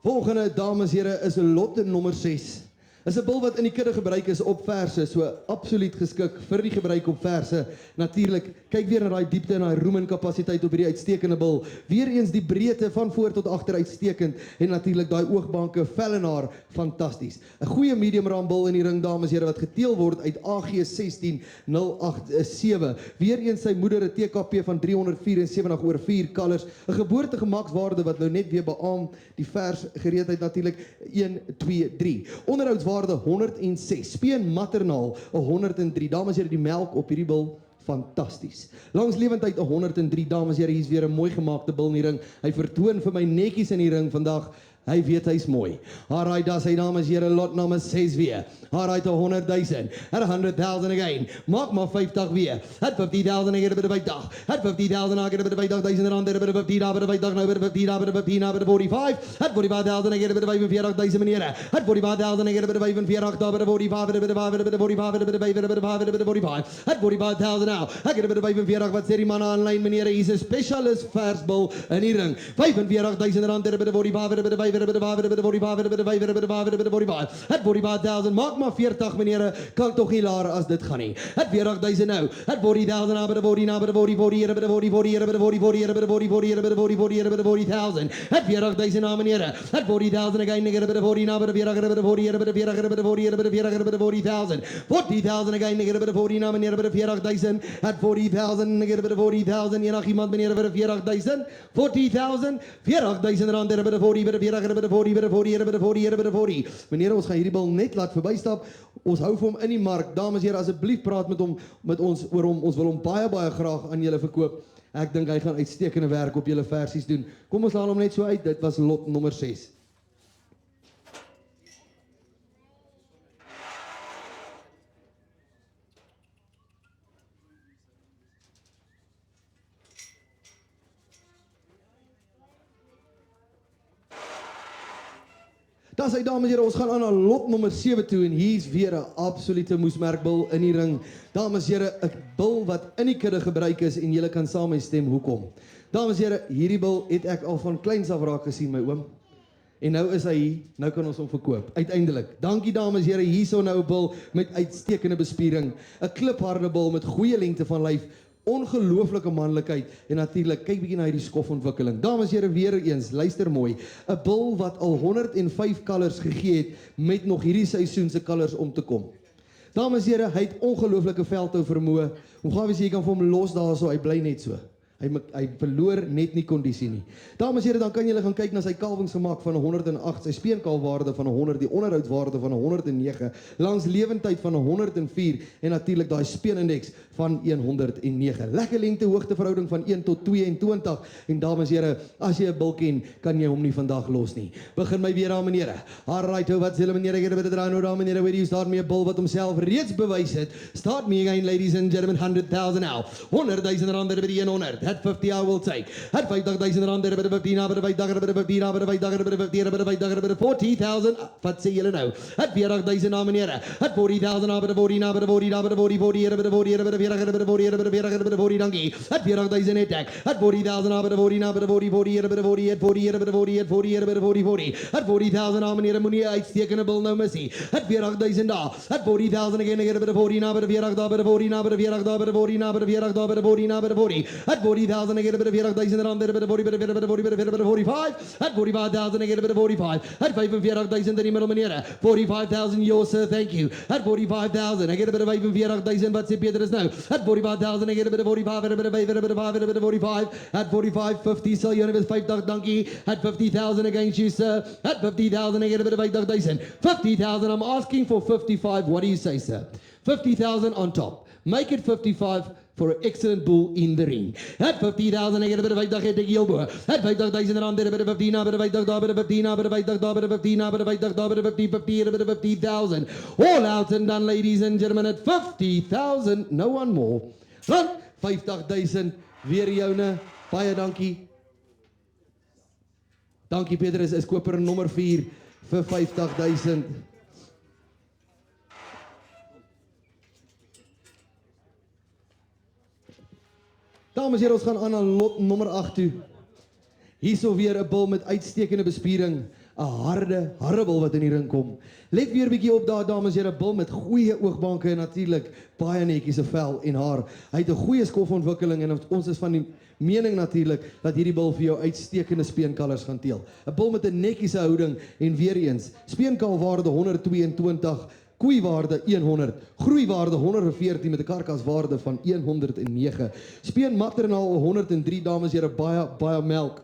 Volgende, dames en here, is lot nommer 6. Is 'n bil wat in die kudde gebruik is op verse, so absoluut geskik vir die gebruik op verse. Natuurlik, kyk weer na daai diepte en daai room en kapasiteit op hierdie uitstekende bil. Weereens die breedte van voor tot agter uitstekend en natuurlik daai oogbanke Fellenaar fantasties. 'n Goeie medium ram bil in die ring, dames en here, wat geteel word uit AG 16087. Weereens sy moeder 'n TKP van 374/4 colors, 'n geboortegemakswaarde wat nou net weer beamoen die vers gereedheid natuurlik 1 2 3. Onderhoudswaarde 106. Speen matternaal 103. Dames en here, die melk op hierdie bil fantasties. Langslewendheid 103. Dames en here, hier's weer 'n mooi gemaakte bil in die ring. Hy vertoon vir my netjies in die ring vandag. Hy weet hy's mooi. Alright, daar sy dames en here, lot nommer 6 weer. Alright, 100,000. At 100,000 again. Maak maar 50 weer. At 50,000 again, bit by dag. At 50,000 again, bit by dag. 1000 rand, bit by 50, bit by dag, nou bit by 50, bit by 50, bit by 45. At 45,000 again, bit by 45,000 meneere. At 45,000 again, bit by 45, bit by 45, bit by 45, bit by 45, bit by 45, bit by 45. At 45,000 now. Ek het bit by 45, wat sê die manne aanlyn meneere, hier's 'n spesialis versbil in die ring. 45,000 rand, bit by 45, bit by 45,000, maak maar 40 meneere, kan tog nie laer as dit gaan nie. Het 40,000 nou. Het 40,000 na by die 40 Het 40,000 na meneere. Het 40,000 again by die 40 na by die 40 40,000. 40,000 again by die 40 na meneere by die 40,000. Het 40,000 by die 40,000 enig iemand meneere by die 40,000. 40,000 40,000 rand by die 40 by die 40. Meneer, ons gaan hierdie bil net laat verbystap. Ons hou vir hom in die mark. Dames en here, asseblief praat met ons oor hom. Ons wil hom baie graag aan julle verkoop. Ek dink hy gaan uitstekende werk op julle versies doen. Kom ons haal hom net so uit. Dit was lot nommer 6. Daar sy dames en here, ons gaan aan na lot nommer 7 toe en hier's weer 'n absolute moesmerkbil in die ring. Dames en here, 'n bil wat in die kudde gebruik is en julle kan saam mee stem hoekom. Dames en here, hierdie bil het ek al van kleins af raak gesien, my oom. En nou is hy hier, nou kan ons hom verkoop, uiteindelik. Dankie dames en here, hierso nou 'n bil met uitstekende bespiering, 'n klipharde bil met goeie lengte van lyf, ongelooflike manlikheid en natuurlik kyk bietjie na hierdie skofontwikkeling. Dames en here, weer eens, luister mooi. 'n Bil wat al 105 colors gegee het met nog hierdie seisoen se colors om te kom. Dames en here, hy het ongelooflike veldhou vermoë. Hoe gaan jy kan vir hom los daarso, hy bly net so. Hy verloor net nie kondisie nie. Dames en here, dan kan julle gaan kyk na sy kalwingsgemaak van 108, sy speenkalwaarde van 100, die onderhoudswaarde van 109, langs lewendheid van 104 en natuurlik daai speenindeks van 109. Lekker lengte hoogte verhouding van 1 tot 22 en dames en here, as jy 'n bil ken, kan jy hom nie vandag los nie. Begin my weer aan meneere. Alright, wat sê julle meneere, ek het 'n bietjie draai nou daar meneere, weet jy, start mee 'n bil wat homself reeds bewys het. Start me again ladies and gentlemen, 100,000 now. 100,000 rand by die 100. At 50 I will take. At 50,000 rand by die 50 na by die 50 by die 50 na by die 50 by die 50 by die 50 by die 40,000. Wat sê julle nou? At 40,000 na meneere. At 40,000 na by die 40 na by die 40 na by die 40 by die 40 by die 40 by die 40 by die 40 by die 40 by die 40 dankie. At 40,000 attack. At 40,000 na by die 40 na by die 40 40 by die 40 at 40 by die 40 at 40 by die 40 40. At 40,000 na meneere, moenie uitstekende bil nou missie. At 40,000 daar. At 40,000 again by die 40 na by die 40 daar by die 40 na by die 40 daar by die 40 na by die 40 daar by die 40 na by die 40. At 40,000 again by die 40,000 rand by die 40 by die 40 by die 45. At 45,000 again by the 45. At 45,000 in die middel meneere. 45,000 yours sir, thank you. At 45,000 I get a bit of 45,000 wat sê Peter is nou. At 45,000 I get a bit of 45 and a bit of 5 and a bit of 5 and a bit of 45. At 45 50 sal jy net 50 dankie. At 50,000 against you sir. At 50,000 I get a bit of 50,000. 50,000 I'm asking for 55. What do you say sir? 50,000 on top. Make it 55 for an excellent bull in the ring. At 50,000 I get a bit of 50 het ek heel bo. At 50,000 rand by 15 na by 50 daar by 15 na by 50 daar by 15 na by 50 daar by 50 by 50,000. All out and done ladies and gentlemen at 50,000. No one more. Rand 50,000 weer joune. Baie dankie. Dankie Petrus, is koper nommer 4 vir 50,000. Dames en here, ons gaan aan lot nommer 8 toe. Hierso weer 'n bil met uitstekende bespiering. harde bil wat in die ring kom. Let weer bietjie op daar, dames en here, bil met goeie oogbanke en natuurlik baie netjies se vel en haar. Hy het 'n goeie skofontwikkeling en ons is van die mening natuurlik dat hierdie bil vir jou uitstekende speenkalvers gaan teel. 'n Bil met 'n netjiese houding en weer eens, speenkalfwaarde 122, koeiwaarde 100, groeiwaarde 114 met 'n karkaswaarde van 109. Speenmaternaal 103, dames en here, baie melk.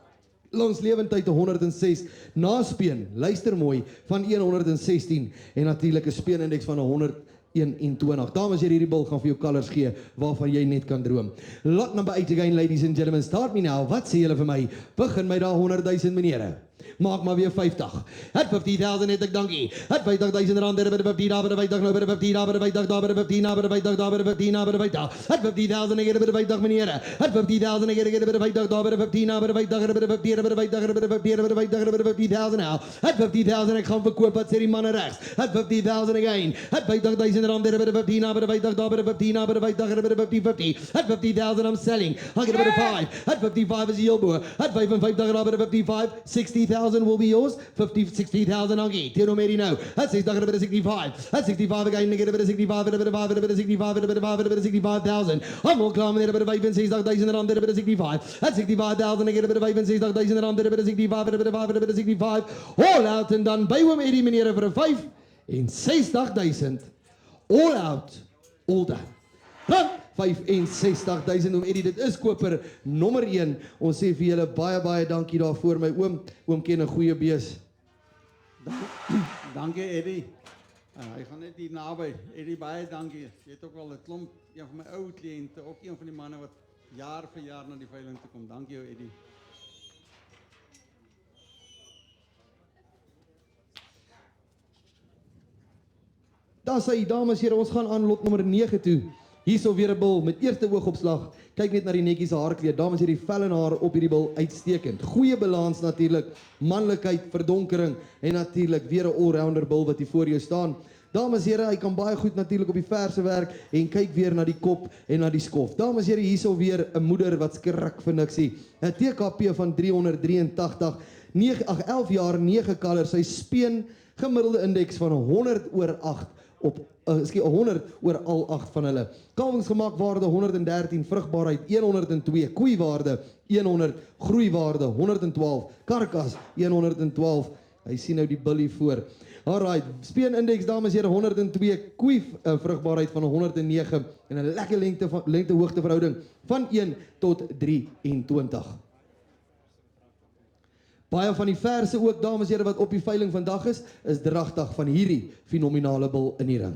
Langslewendheid 106, naspeen, luister mooi, van 116 en natuurlik 'n speenindeks van 121. Dames en here, hierdie bil gaan vir jou kalvers gee waarvan jy net kan droom. Lot number 8 again, ladies and gentlemen. Start me now. Wat sê julle vir my? Begin my daar 100,000 menere. Maak maar weer 50. Het 50,000 het ek dankie. Het 50,000 rand, het 50, daar by 50, nou by 50, daar by 50, daar by 50, daar by 50, daar by 50, daar by 50. Het 50,000 ek het by 50 menere. Het 50,000 ek het by 50, daar by 50, daar by 50, daar by 50, daar by 50, daar by 50, daar by 50, daar by 50,000 nou. Het 50,000 ek gaan verkoop, wat sê die manne regs? Het 50,000 again. Het 50,000 rand, het by 50, daar by 50, daar by 50, daar by 50, daar by 50. Het 50,000 I'm selling. I'll get it by 5. Het 55 is heel boer. Het 55 daar by 55, 60,000 will be yours. 60,000 Angie. Tell me now. That's 65. That's 65 again. Get a bit of 65, a bit of 5, a bit of 65, a bit of 5, a bit of 65,000. I'm all climbing a bit of 5 and 6,000 around there, a bit of 65. That's 65,000. I get a bit of 5 and 6,000 around there, a bit of 65, a bit of 5, a bit of 65. All out and done. By hom 80 meneer vir 'n 5 en 60,000. All out, all done. Dan 65,000 om Eddie, dit is koper nommer 1. Ons sê vir julle baie dankie daarvoor, my oom ken 'n goeie bees. Dankie Eddie. Hy gaan net hier naby. Eddie, baie dankie. Jy het ook wel 'n klomp, een van my ou kliënte, ook een van die manne wat jaar vir jaar na die veiling toe kom. Dankie jou Eddie. Daar sê dames en here, ons gaan aan lot nommer 9 toe. Hierso weer 'n bil met eerste oogopslag. Kyk net na die netjies haarkleed. Dames en here, die vel en haar op hierdie bil uitstekend. Goeie balans natuurlik, manlikheid, verdonkering en natuurlik weer 'n all-rounder bil wat hier voor jou staan. Dames en here, hy kan baie goed natuurlik op die verse werk en kyk weer na die kop en na die skof. Dames en here, hierso weer 'n moeder wat skrik vir niksie. 'n TKP van 383, 11 jaar, 9 kalvers. Sy speen gemiddelde indeks van 100/8 op 100 oor al 8 van hulle. Kalwingsgemakwaarde 113, vrugbaarheid 102, koeiwaarde 100, groeiwaarde 112, karkas 112. Hy sien nou die billie voor. Alright, speenindeks dames en here 102, koei vrugbaarheid van 109 en 'n lekker lengte-hoogte verhouding van 1 tot 23. Baie van die verse ook, dames en here, wat op die veiling vandag is dragtig van hierdie fenominale bil in die ring.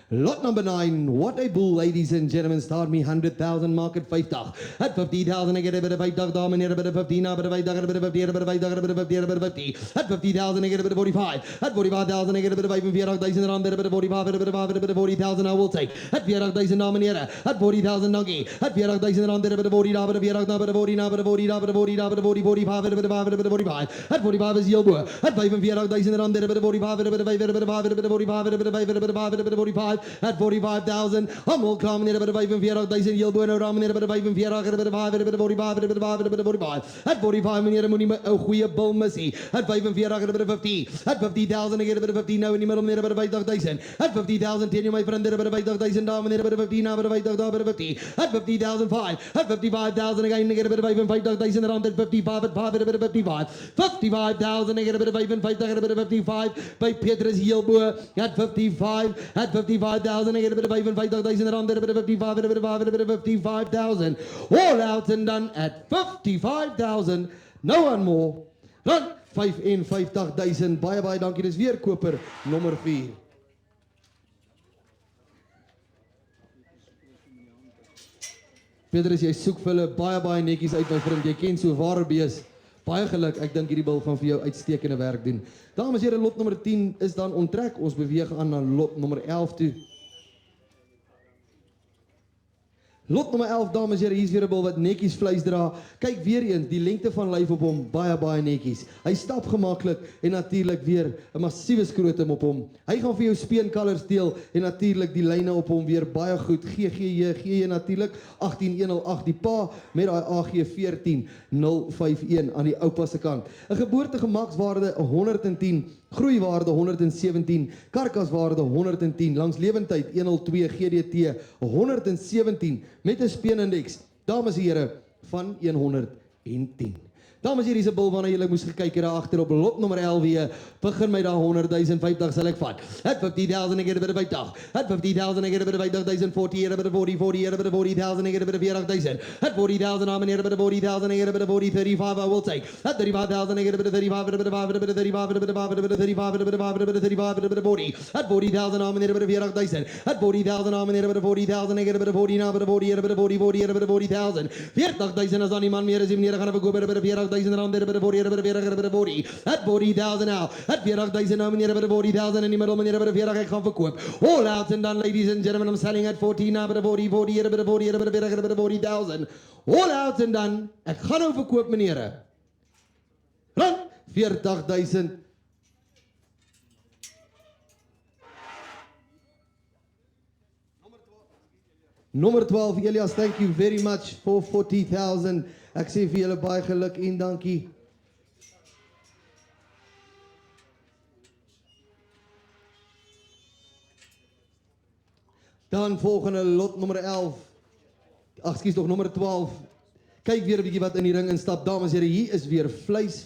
Lot number 9, what a bull, ladies and gentlemen. Start me 100,000, market 50. At 50,000, I get a bit of 5, dames en here, a bit of 15, a bit of 5, a bit of 50, a bit of 5, a bit of 50, a bit of 50. At 50,000, I get a bit of 45. At 45,000, I get a bit of 45,000 rand, a bit of 45, a bit of 5, a bit of 40,000 I will take. At 40,000, dames en here, at 40,000 donkey. At 40,000 rand, a bit of 40, a bit of 40, a bit of 40, a bit of 40, a bit of 40, a bit of 40, 45, a bit of 5, a bit of 45. At 45 is heel boer. At 45,000 rand, a bit of 45, a bit of 5, a bit of 5, a bit of 45, a bit of 5, a bit of 5, a bit of 45. At 45,000, almal klaar meneer, a bit of 45,000 heel boer nou raam meneer, a bit of 45, a bit of 5, a bit of 45, a bit of 5, a bit of 45. At 45 meneer, moenie 'n goeie bil missie. At 45, a bit of 50. At 50,000, I get a bit of 50 nou in die middel meneer, a bit of 50,000. At 50,000 teen jou my vriend, a bit of 50,000 daar meneer, a bit of 50 nou, a bit of 50, daar, a bit of 50. At 50,005, at 55,000 again, I get a bit of 55,000 rand, at 55, at 5, a bit of 55. 55,000, I get a bit of 55, a bit of 55. By Petrus Heelbo, at 55, at 55,000, I get a bit of 55,000 rand, a bit of 55, a bit of 5, a bit of 55,000. All out and done at 55,000. No one more. Run 55,000. Baie dankie. Dis weer koper nommer 4. Petrus, jy soek vir hulle baie netjies uit my vriend. Jy ken so ware bees. Baie geluk, ek dink hierdie bil gaan vir jou uitstekende werk doen. Dames en here, lot nommer 10 is dan onttrek. Ons beweeg aan na lot nommer 11 toe. Lot nommer 11, dames en here, hier is weer 'n bil wat netjies vleis dra. Kyk weer eens, die lengte van lyf op hom, baie netjies. Hy stap gemaklik en natuurlik weer 'n massiewe skrotum op hom. Hy gaan vir jou speenkalvers deel en natuurlik die lyne op hom weer baie goed. GJ natuurlik 18108, die pa met daai AG 14051 aan die oupa se kant. 'n Geboortegemakswaarde 110, groeiwaarde 117, karkaswaarde 110, langs lewendheid 102, GDT 117 met 'n speenindeks, dames en here, van 110. Dames en here, hier is 'n bil waarna julle moes gekyk het daar agter op lot nommer 11 weer. Begin met daai 100,000 50 sal ek vat. At 50,000 ek het 'n bit of 50. At 50,000 ek het 'n bit of 50,000 40 here, 'n bit of 40 here, 'n bit of 40,000 ek het 'n bit of 40,000. At 40,000 I'm here, 'n bit of 40,000 ek het 'n bit of 35 I will take. At 35,000 ek het 'n bit of 35, 'n bit of 5, 'n bit of 35, 'n bit of 5, 'n bit of 35, 'n bit of 5, 'n bit of 35, 'n bit of 40. At 40,000 I'm here, 'n bit of 40,000. At 40,000 I'm here, 'n bit of 40,000 ek het 'n bit of 40 now, 'n bit of 40 here, 'n bit of 40, 40 here, 'n bit of 40,000. 40,000 as aan die man meer as die meneer gaan verkoop, 'n bit of 40,000 rand, 'n bit of 40, 'n bit of 40, 'n bit of 40. At 40,000 now. At 40,000 nou meneer, 'n bit of 40,000 in die middel meneer, 'n bit of 40 ek gaan verkoop. All out and done, ladies and gentlemen, I'm selling at 14 now, 'n bit of 40, 40 here, 'n bit of 40, 'n bit of 40, 'n bit of 40,000. All out and done. Ek gaan nou verkoop meneer. Rand 40,000. Nommer 12, Elias, thank you very much for 40,000. Ek sê vir julle baie geluk en dankie. Dan volgende lot nommer 11. Ag, skus tog nommer 12. Kyk weer 'n bietjie wat in die ring instap. Dames en here, hier is weer vleis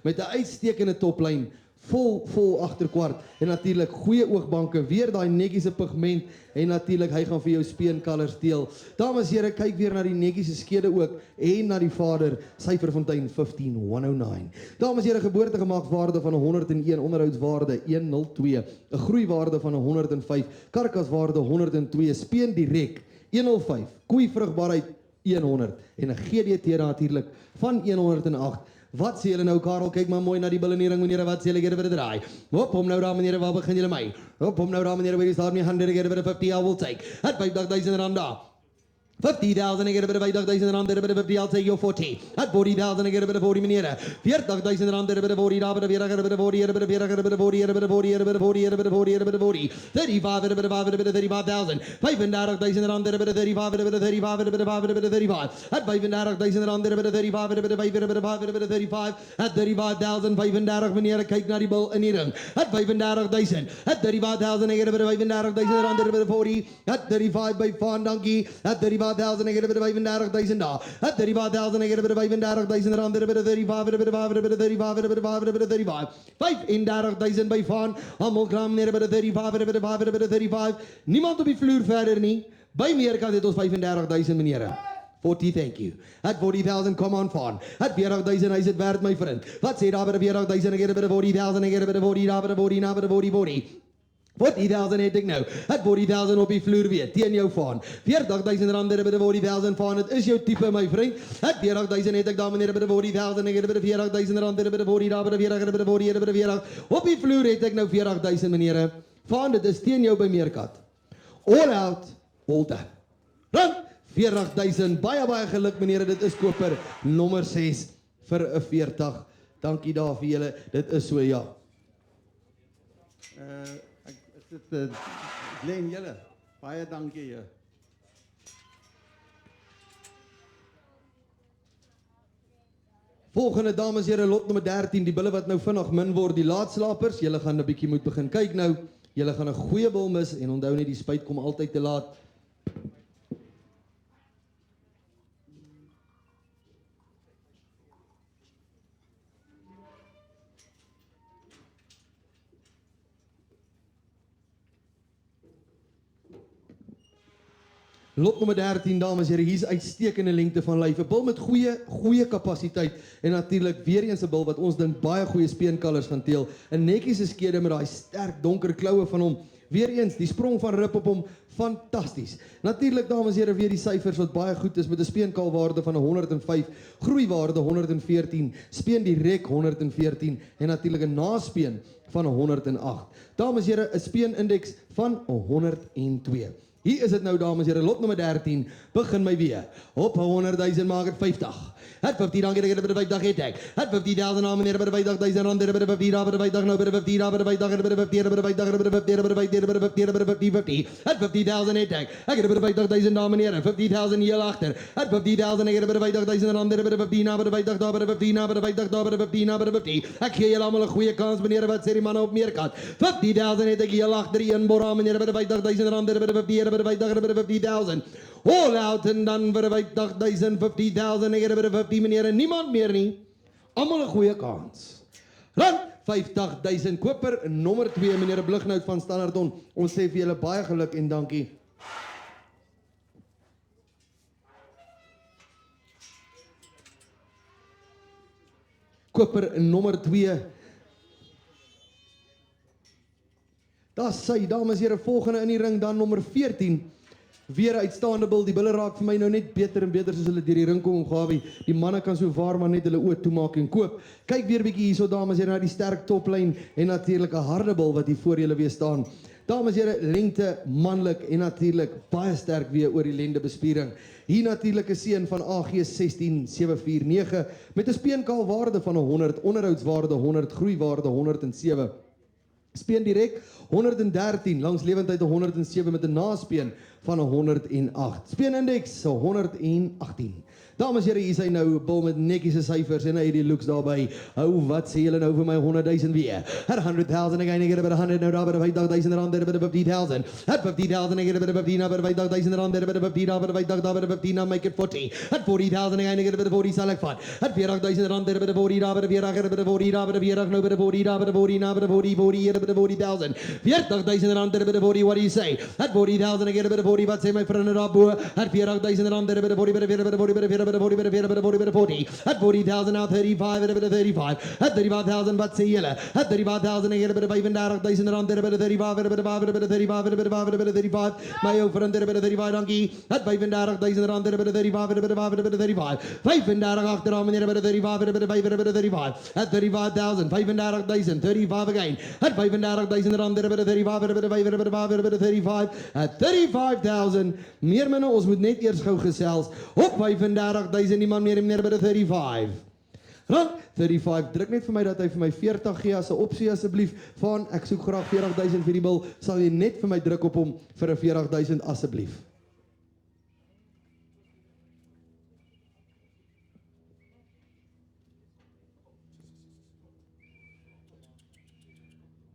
met 'n uitstekende toplyn, vol agterkwart en natuurlik goeie oogbanke, weer daai netjiese pigment en natuurlik hy gaan vir jou speenkalvers deel. Dames en here, kyk weer na die netjiese skede ook en na die vader, Syferfontein 15109. Dames en here, geboortegemakswaarde van 101, onderhoudswaarde 102, 'n groeiwaarde van 105, karkaswaarde 102, speen direk 105, koeivrugbaarheid 100 en 'n GDT natuurlik van 108. Wat sê julle nou, Karel? Kyk maar mooi na die billenering, meneer. Wat sê julle? Gee 'n bit draai. Hop, hom nou daar, meneer. Waar begin julle my? Hop, hom nou daar, meneer. Waar is daar my hande? Gee 'n bit of 50 I will take. At 50,000 rand daar. 50,000 ek het 'n bit of 50,000 rand, 'n bit of 50 I'll take your 40. At 40,000 ek het 'n bit of 40 meneer. 40,000 rand, 'n bit of 40 daar, 'n bit of 40, 'n bit of 40, 'n bit of 40, 'n bit of 40, 'n bit of 40, 'n bit of 40, 'n bit of 40, 'n bit of 40, 35, 'n bit of 5, 'n bit of 35,000. 35,000 rand, 'n bit of 35, 'n bit of 35, 'n bit of 5, 'n bit of 35. At 35,000 rand, 'n bit of 35, 'n bit of 5, 'n bit of 5, 'n bit of 35. At 35,035 meneer, kyk na die bil in die ring. At 35,000. At 35,000 ek het 'n bit of 35,000 rand, 'n bit of 40. At 35 by Van, dankie. At 35,000 ek het 'n bit of 35,000 daar. At 35,000 ek het 'n bit of 35,000 rand, 'n bit of 35, 'n bit of 5, 'n bit of 35, 'n bit of 5, 'n bit of 35. 35,000 by Van. Almal gram meneer, 'n bit of 35, 'n bit of 5, 'n bit of 35. Niemand op die vloer verder nie. By meerkant het ons 35,000 meneer. 40, thank you. At 40,000, come on, Van. At 40,000, hy sit werd, my vriend. Wat sê daar by 40,000, ek het 'n bit of 40,000, ek het 'n bit of 40, daar by 40, na by 40, 40. 40,000 het ek nou. At 40,000 op die vloer weer, teen jou Van. 40,000 rand, 'n bit of 40,000 Van. Dit is jou tipe, my vriend. At 40,000 het ek daar meneer, 'n bit of 40,000, ek het 'n bit of 40,000 rand, 'n bit of 40, daar by 40, 'n bit of 40, 'n bit of 40. Op die vloer het ek nou 40,000 meneer. Van, dit is teen jou by meerkat. All out, all done. Rand 40,000, baie geluk meneer, dit is koper nommer 6 vir 'n 40. Dankie daar vir julle, dit is so ja. Is dit Glenn julle? Baie dankie julle. Volgende dames en here, lot nommer 13, die bulle wat nou vinnig min word, die laatslapers, julle gaan 'n bietjie moet begin kyk nou. Julle gaan 'n goeie bil mis en onthou net die spuit kom altyd te laat. Lot nommer 13, dames en here, hier's uitstekende lengte van lyf. 'n Bil met goeie kapasiteit en natuurlik weer eens 'n bil wat ons dink baie goeie speenkalvers gaan teel. 'n Netjiese skede met daai sterk donker kloue van hom. Weer eens, die sprong van rib op hom, fantasties. Natuurlik, dames en here, weer die syfers wat baie goed is met 'n speenkalwaarde van 105, groeiwaarde 114, speen direk 114 en natuurlik 'n naspeen van 108. Dames en here, 'n speenindeks van 102. Hier is dit nou, dames en here, lot nommer 13. Begin my weer. Op 100.000 maak dit 50. Het 50 dankie dat jy by 50 het ek. Het 50.000 na meneer by 50.000 rand by 50 daar by 50 nou by 50 daar by 50 by 50 by 50 by 50 by 50 by 50 by 50. Het 50.000 het ek. Ek het by 50.000 na meneer 50.000 hier agter. Het 50.000 ek het by 50.000 rand by 50 na by 50 daar by 50 na by 50 daar by 50 na by 50. Ek gee julle almal 'n goeie kans meneer, wat sê die manne op meerkant. 50.000 het ek hier agter een bora meneer by 50.000 rand by 50 by 50.000. All out en dan vir 50.000, 50.000, ek het by 50 meneer en niemand meer nie. Almal 'n goeie kans. Rand 50.000 koper nommer 2 meneer Blighnout van Standardon. Ons sê vir julle baie geluk en dankie. Koper nommer 2. Daar sy, dames en here, volgende in die ring dan nommer 14. Weer 'n uitstaande bil, die bulle raak vir my nou net beter en beter soos hulle deur die ring kom, Gawie. Die manne kan so waar maar net hulle oë toemaak en koop. Kyk weer bietjie hierso, dames en here, na die sterk toplyn en natuurlik 'n harde bil wat hier voor julle weer staan. Dames en here, lengte, manlik en natuurlik baie sterk weer oor die lendebespiering. Hier natuurlik 'n seun van AG 16749 met 'n speenkaalwaarde van 100, onderhoudswaarde 100, groeiwaarde 107. Speen direk 113, langs lewendheid 107 met 'n naspeen van 108. Speenindeks 118. Dames en here, hier is hy nou, 'n bil met netjiese syfers en hy het die looks daarby. Hou, wat sê julle nou vir my 100.000 weer? At 100.000 again, ek het by 100 nou daar by 50.000 rand, by 50.000. At 50.000 ek het by 50 nou by 50.000 rand, by 50 daar by 50 daar by 50 now make it 40. At 40.000 again, ek het by 40 sal ek vat. At 40.000 rand, by 40 daar by 40 ek het by 40 daar by 40 nou by 40 daar by 40 na by 40 hier by 40.000. 40.000 rand, by 40, what do you say? At 40.000 ek het by 40, wat sê my vriende daar bo? At 40.000 rand, by 40 by 40 by 40 at 40,000 now 35 at 35 at 35,000 wat sê julle at 35,000 ek het by 35,000 rand by 35 by 35 my ou vriend by 35 dankie at 35,000 rand by 35 by 35 35 agteraan meneer by 35 by 35 at 35,000 35,000 35 again at 35,000 rand by 35 by 35 at 35,000 meer minne ons moet net eers gou gesels op 35,000 niemand meer meneer by 35. Rand 35, druk net vir my dat hy vir my 40 gee as 'n opsie asseblief. Van ek soek graag 40,000 vir die bil. Sal jy net vir my druk op hom vir 'n 40,000 asseblief.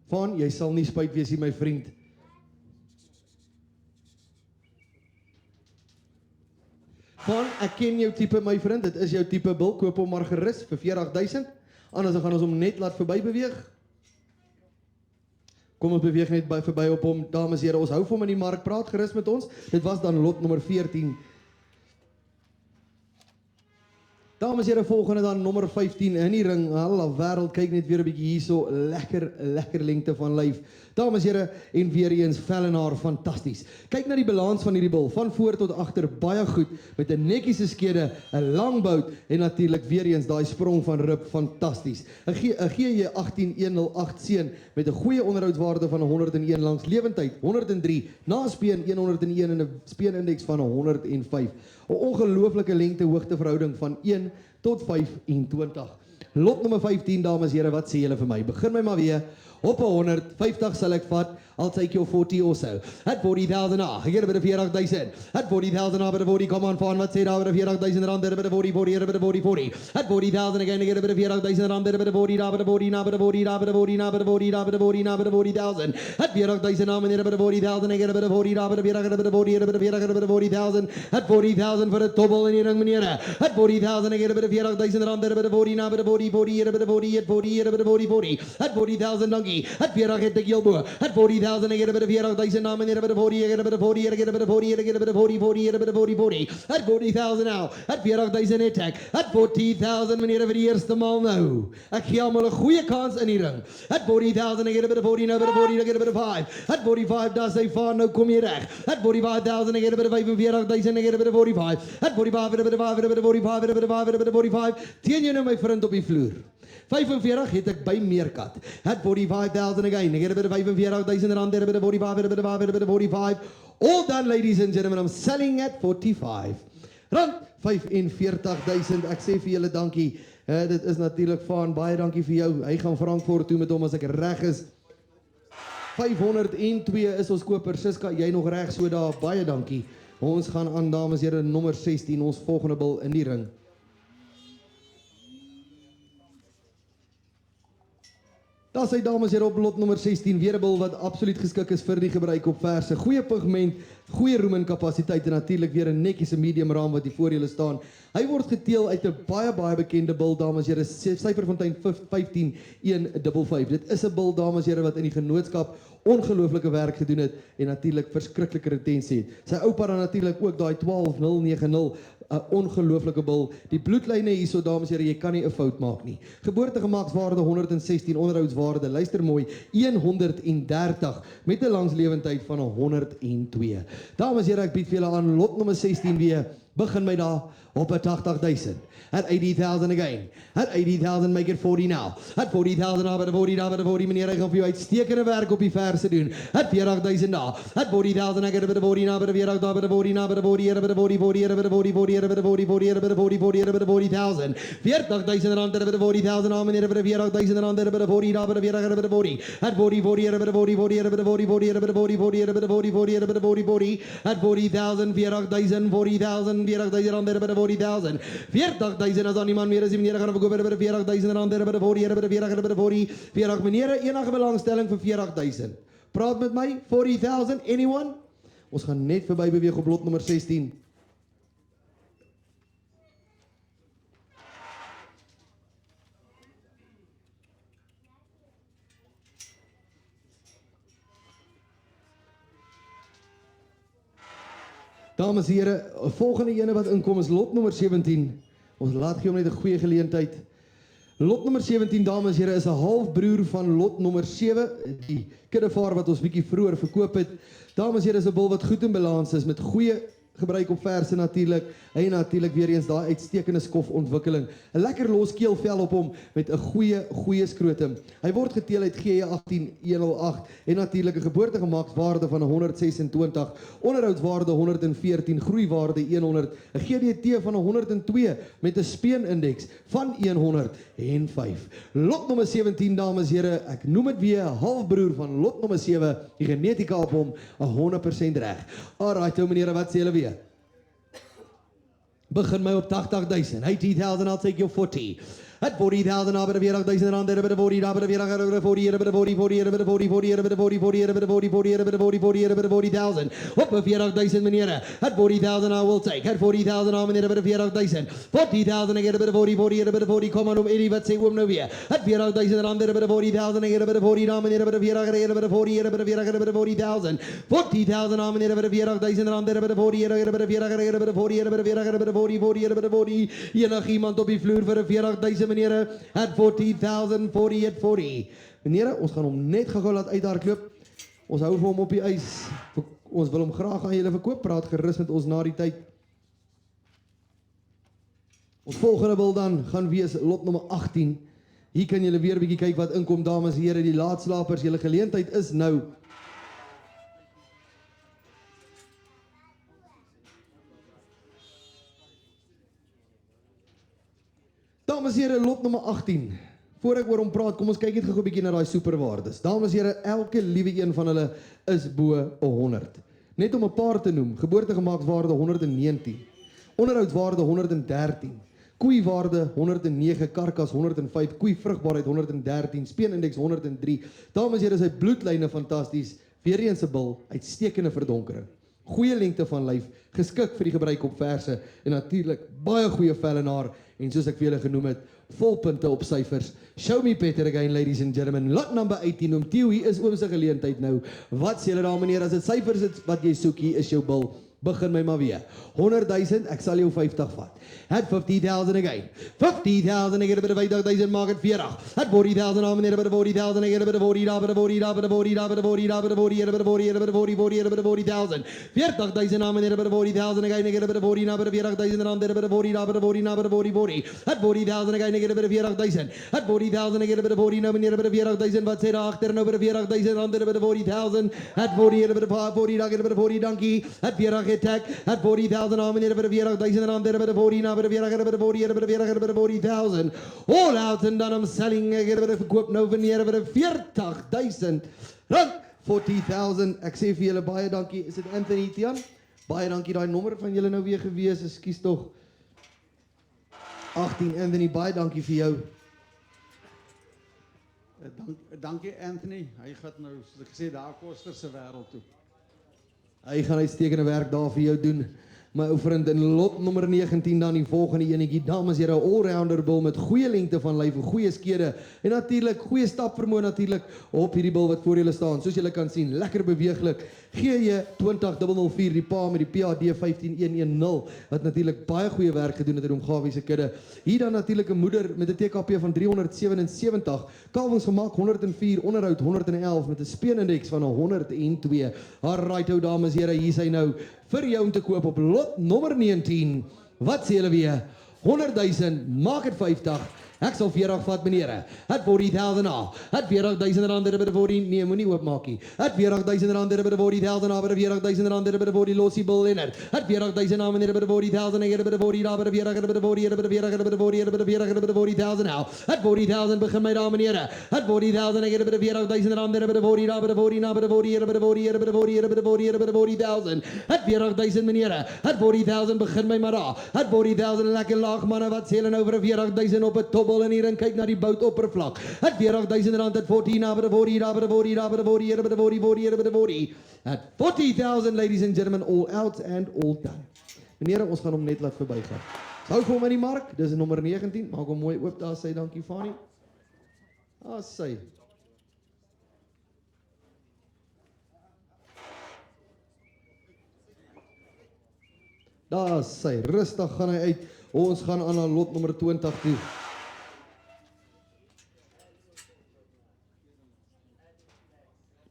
Van jy sal nie spyt wees nie my vriend. Van, ek ken jou tipe my vriend, dit is jou tipe bil, koop hom maar gerus vir 40,000, anders dan gaan ons hom net laat verby beweeg. Kom ons beweeg net verby op hom, dames en here, ons hou vir hom in die mark, praat gerus met ons, dit was dan lot nommer 14. Dames en here, volgende dan nommer 15 in die ring, alle wêreld, kyk net weer 'n bietjie hierso, lekker lengte van lyf. Dames en here, en weer eens Vellenaar, fantasties. Kyk na die balans van hierdie bil, van voor tot agter, baie goed, met 'n netjiese skede, 'n lang bout, en natuurlik weer eens daai sprong van rib, fantasties. 'n GJ 18108 seun, met 'n goeie onderhoudswaarde van 101 langs lewendheid, 103, naspeen 101 en 'n speenindeks van 105. 'n ongelooflike lengte-hoogte-verhouding van 1 tot 25. Lot nommer 15, dames en here, wat sê julle vir my? Begin my maar weer. Op 150 sal ek vat, I'll take your 40 also. At 40,000 ek het by 40,000. At 40,000 by 40, come on, van, wat sê daar by 40,000 rand, by 40, by 40. At 40,000 again, ek het by 40,000 rand, by 40, daar by 40, na by 40, daar by 40, na by 40, daar by 40, na by 40,000. At 40,000 na meneer by 40,000, ek het by 40, daar by 40, by 40, by 40,000. At 40,000 vir 'n tobbel in die ring meneer. At 40,000 ek het by 40,000 rand, by 40, na by 40, 40, by 40, at 40, by 40. At 40,000 dankie. At 40 het ek heel bo. At 40,000 ek het by 40,000 na meneer by 40, ek het by 40, ek het by 40, ek het by 40, 40, ek het by 40. At 40,000 now. At 40,000 het ek. At 40,000 meneer vir die eerste maal nou. Ek gee almal 'n goeie kans in die ring. At 40,000 ek het by 40 nou by 40, ek het by 5. At 45 daar sy van nou kom jy reg. At 45,000 ek het by 45,000 ek het by 45. At 45 by 45 by 45 by 45 teen jy nou my vriend op die vloer. 45 het ek by Meerkat. At 45,000 again. Ek het 'n bit of 45,000 rand, a bit of 45, a bit of 5, a bit of 45. All done, ladies and gentlemen. I'm selling at 45. Rand 45,000. Ek sê vir julle dankie. Dit is natuurlik van baie dankie vir jou. Hy gaan Frankfurt toe met hom as ek reg is. 502 is ons koper. Siska, jy nog reg so daar. Baie dankie. Ons gaan aan, dames en here, nommer 16, ons volgende bil in die ring. Daar sy dames en here op lot nommer 16, weer 'n bil wat absoluut geskik is vir die gebruik op verse. Goeie pigment, goeie roem en kapasiteit en natuurlik weer 'n netjiese medium raam wat hier voor julle staan. Hy word geteel uit 'n baie bekende bil, dames en here, Syferfontein 15155. Dit is 'n bil, dames en here, wat in die genootskap ongelooflike werk gedoen het en natuurlik verskriklike retensie het. Sy oupa dan natuurlik ook daai 12090, 'n ongelooflike bil. Die bloedlyne hierso, dames en here, jy kan nie 'n fout maak nie. Geboortegemakswaarde 116, onderhoudswaarde, luister mooi, 130 met 'n langslewendheid van 102. Dames en here, ek bied vir julle aan lot nommer 16 weer. Begin my daar op 80,000. At 80,000 again. At 80,000, make it 40 now. At 40,000 now, but 40, meneer, ek gaan vir jou uitstekende werk op die verse doen. At 40,000 now. At 40,000, ek het 'n bit of 40 now, but 40 now, but 40 now, but 40, but 40, 40, but 40, 40, but 40, 40, but 40, 40, but 40,000. 40,000 rand, but 40,000 now, meneer, but 40,000 rand, but 40 now, but 40, but 40. At 40, 40, but 40, 40, but 40, 40, but 40, 40, but 40, 40, but 40, 40. At 40,000, 40,000, 40,000, 40,000 rand, but 40,000. 40,000 as aan die man meer as die meneer gaan verkoop by 40,000 rand, by 40, by 40, by 40, 40 meneer, enige belangstelling vir 40,000. Praat met my, 40,000, anyone? Ons gaan net verby beweeg op lot nommer 16. Dames en here, volgende ene wat inkom is lot nommer 17. Ons laat gee hom net 'n goeie geleentheid. Lot nommer 17, dames en here, is 'n halfbroer van lot nommer 7, die kuddevaar wat ons bietjie vroeër verkoop het. Dames en here, is 'n bil wat goed in balans is met goeie gebruik op verse natuurlik. En natuurlik weer eens daai uitstekende skofontwikkeling. 'n Lekker los keelvel op hom met 'n goeie skrotum. Hy word geteel uit GE 18108 en natuurlik 'n geboortegemakswaarde van 126, onderhoudswaarde 114, groeiwaarde 100, 'n GDT van 102 met 'n speenindeks van 105. Lot nommer 17, dames en here, ek noem dit weer, halfbroer van lot nommer 7, die genetika op hom 100% reg. Alright, ou meneer, wat sê julle weer? Begin my op 80,000. 80,000, I'll take you 40. At 40,000, now, but 40,000 rand, but 40, now, but 40, 40, but 40, 40, but 40, 40, but 40, 40, but 40, 40, but 40, 40, but 40,000. Op 40,000, meneer. At 40,000, I will take. At 40,000, now, meneer, but 40,000. 40,000, I get a bit of 40, 40, but 40, kom aan om Eddie, wat sê oom nou weer? At 40,000 rand, but 40,000, I get a bit of 40, now, meneer, but 40, I get a bit of 40, but 40, but 40,000. 40,000, now, meneer, but 40,000 rand, but 40, I get a bit of 40, I get a bit of 40, but 40, I get a bit of 40, 40, but 40. Enig iemand op die vloer vir 'n 40,000, meneer. At 40,000, 40 at 40. Meneer, ons gaan hom net gou laat uithardloop. Ons hou vir hom op die ys. Ons wil hom graag aan julle verkoop. Praat gerus met ons na die tyd. Ons volgende bil dan gaan wees lot nommer 18. Hier kan julle weer 'n bietjie kyk wat inkom, dames en here, die laatslapers. Julle geleentheid is nou. Dames en here, lot nommer 18. Voor ek oor hom praat, kom ons kyk net gou 'n bietjie na daai superwaardes. Dames en here, elke liewe een van hulle is bo 100. Net om 'n paar te noem: geboortegemakswaarde 119, onderhoudswaarde 113, koeiwaarde 109, karkas 105, koeivrugbaarheid 113, speenindeks 103. Dames en here, sy bloedlyne fantasties. Weer eens 'n bil, uitstekende verdonkering. Goeie lengte van lyf, geskik vir die gebruik op verse en natuurlik baie goeie vel en haar en soos ek vir julle genoem het, vol punte op syfers. Show me better again, ladies and gentlemen. Lot number 18, om Theo, hier is oom se geleentheid nou. Wat sê julle daar, meneer, as dit syfers is wat jy soek, hier is jou bil. begin my maar weer. 100,000, ek sal jou 50 vat. At 50,000 again. 50,000, ek het by 50,000, maak het 40. At 40,000, aan meneer, by 40,000, ek het by 40,000, by 40,000, by 40,000, by 40,000, by 40,000, by 40,000, by 40,000, by 40,000. 40,000, aan meneer, by 40,000, again, ek het by 40,000, by 40,000, aan meneer, by 40,000, by 40,000, by 40,000. At 40,000, again, ek het by 40,000. At 40,000, ek het by 40,000, meneer, by 40,000, wat sê daar agter nou by 40,000, aan meneer, by 40,000. At 40, by 40, ek het by 40, dankie. At 40, attack. At 40,000, aan meneer, by 40,000, aan meneer, by 40, by 40,000. All out and done, I'm selling, ek het by verkoop nou wanneer by 40,000 rand. 40,000, ek sê vir julle baie dankie. Is dit Anthony Tian? Baie dankie, daai nommer van julle nou weer gewees, ekskuus tog. 18, Anthony, baie dankie vir jou. Dankie Anthony, hy gaan nou, soos ek gesê, daar Koster se wêreld toe. Hy gaan uitstekende werk daar vir jou doen. My ou vriend in lot nommer 19 dan die volgende enetjie. Dames en here, all-rounder bil met goeie lengte van lyf en goeie skede en natuurlik goeie stapvermoë natuurlik op hierdie bil wat voor julle staan. Soos julle kan sien, lekker beweeglik. GJ 20004 die pa met die PAD 15110 wat natuurlik baie goeie werk gedoen het in omgawing se kudde. Hier dan natuurlik 'n moeder met 'n TKP van 377, kalwings gemaak 104, onderhoud 111 met 'n speenindeks van 102. Alright ou dames en here, hier is hy nou vir jou om te koop op lot nommer 19. Wat sê julle weer? 100,000, maak dit 50. Ek sal 40 vat meneere. Het 40,000 na. Het 40,000 rand by die 40. Nee, moenie oopmaak nie. Het 40,000 rand by die 40,000 na by die 40,000 rand by die 40 losie bil Leonard. Het 40,000 na meneere by die 40,000 en by die 40 daar by die 40 by die 40 by die 40 by die 40 by die 40 by die 40,000 nou. Het 40,000 begin my daar meneere. Het 40,000 en by die 40,000 rand by die 40 daar by die 40 na by die 40 by die 40 by die 40 by die 40 by die 40,000. Het 40,000 meneere. Het 40,000 begin my maar daar. Het 40,000 lekker laag manne wat sê hulle nou vir 40,000 op 'n top in hier en kyk na die boutoppervlak. Het 40,000 rand, het 14 na by die 40, daar by die 40, daar by die 40, by die 40, 40, by die 40. At 40,000 ladies and gentlemen, all out and all done. Meneere, ons gaan hom net laat verbygaan. Hou vir hom in die mark, dis nommer 19, maak hom mooi oop daar, sê dankie Fanny. Sy. Daar sy, rustig gaan hy uit. Ons gaan aan na lot nommer 20 toe.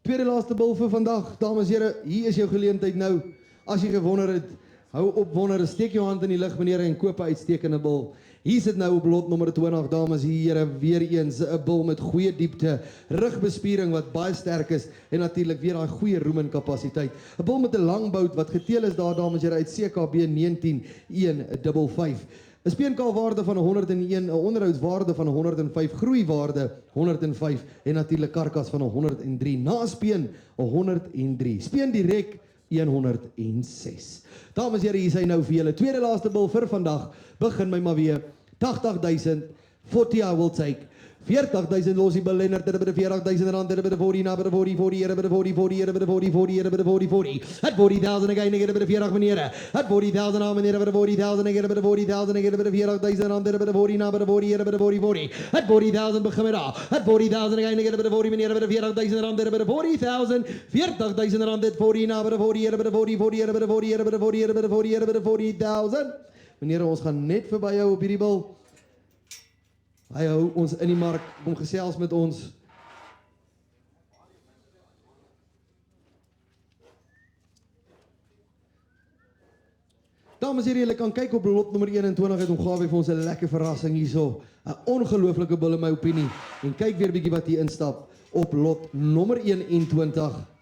Tweede laaste bil vir vandag, dames en here, hier is jou geleentheid nou. As jy gewonder het, hou op wonder, steek jou hand in die lug meneer en koop 'n uitstekende bil. Hier sit nou op lot nommer 20, dames en here, weer eens 'n bil met goeie diepte, rugbespiering wat baie sterk is en natuurlik weer daai goeie roemen kapasiteit. 'n Bil met 'n lang bout wat geteel is daar, dames en here, uit CKB 19155. 'n Speenkalwaarde van 101, 'n onderhoudswaarde van 105, groeiwaarde 105 en natuurlik karkas van 103. Na speen 103. Speen direk 106. Dames en here, hier is hy nou vir julle. Tweede laaste bil vir vandag. Begin my maar weer. 80,000. 40 I will take. 40,000 losie bil Leonard by die 40,000 rand by die 40 na by die 40 by die 40 by die 40 by die 40. Het 40,000 again by die 40 meneere. Het 40,000 na meneere by die 40,000 again by die 40,000 again by die 40,000 rand by die 40 na by die 40 by die 40. Het 40,000 begin met daar. Het 40,000 again by die 40 meneere by die 40,000 rand by die 40,000. 40,000 rand dit 40 na by die 40 by die 40 by die 40 by die 40 by die 40 by die 40 by die 40,000. Meneere, ons gaan net verby jou op hierdie bil. Hy hou ons in die mark, kom gesels met ons. Dames en here, julle kan kyk op lot nommer 21 het omgawe vir ons 'n lekker verrassing hierso. 'n Ongelooflike bil in my opinie. En kyk weer bietjie wat hier instap op lot nommer 21.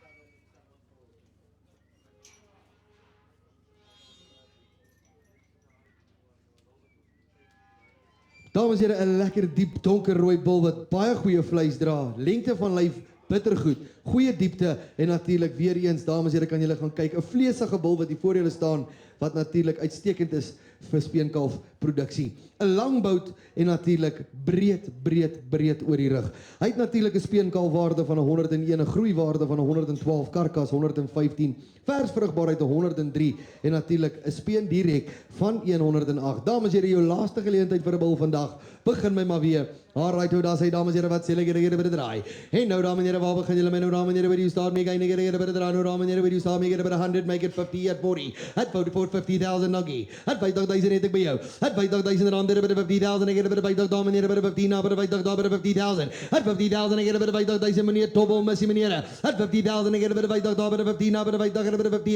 Dames en here, 'n lekker diep donkerrooi bil wat baie goeie vleis dra. Lengte van lyf bittergoed, goeie diepte en natuurlik weer eens, dames en here, kan julle gaan kyk, 'n vleesige bil wat hier voor julle staan wat natuurlik uitstekend is vir speenkalf produksie. 'n Lang bout en natuurlik breed oor die rug. Hy het natuurlik 'n speenkalfwaarde van 101, 'n groeiwaarde van 112, karkas 115, vers vrugbaarheid 103 en natuurlik 'n speen direk van 108. Dames en here, jou laaste geleentheid vir 'n bil vandag. Begin my maar weer. Alright, hoe daar sê dames en here, wat sê ek hier by die draai. En nou dames en here, waar begin julle my nou Raman, where you start, make I get a better Raman, where you start, make it about 100, make it 50 at 40, at 44, 50,000 Nagi, at 5,000 at Bio, at 5,000 around there, 50,000, I get a better bite of dominate, about 15, about 50,000, at 50,000, I get a better bite of Dyson Mania, Tobo, Messi Maniera, at 50,000, I get a better bite of 15, about 50,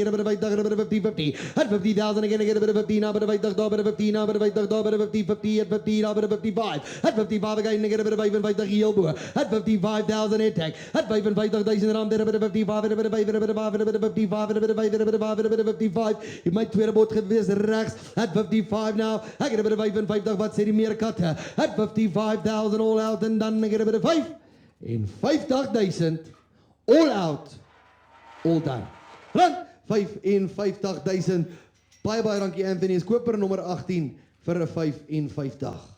about 50, at 50,000, again, I get a bit of 15, about 15, about 50, at 50, about 55, at 55, again, I get a bit of 5 and 5 at 55,000 attack, at 5 and 5,000 around there, a bit of 55, a bit of 5, a bit of 5, a bit of 55, a bit of 5, a bit of 5, a bit of 55. It might tweet about geweest rechts at 55 now. I get a bit of 5 and 5, wat sê die meer katte? At 55,000 all out and dan I get a bit of 5 in 50,000 all out, all done. Run 5 in 50,000. Baie dankie Anthony, is koper nommer 18 vir 'n 55.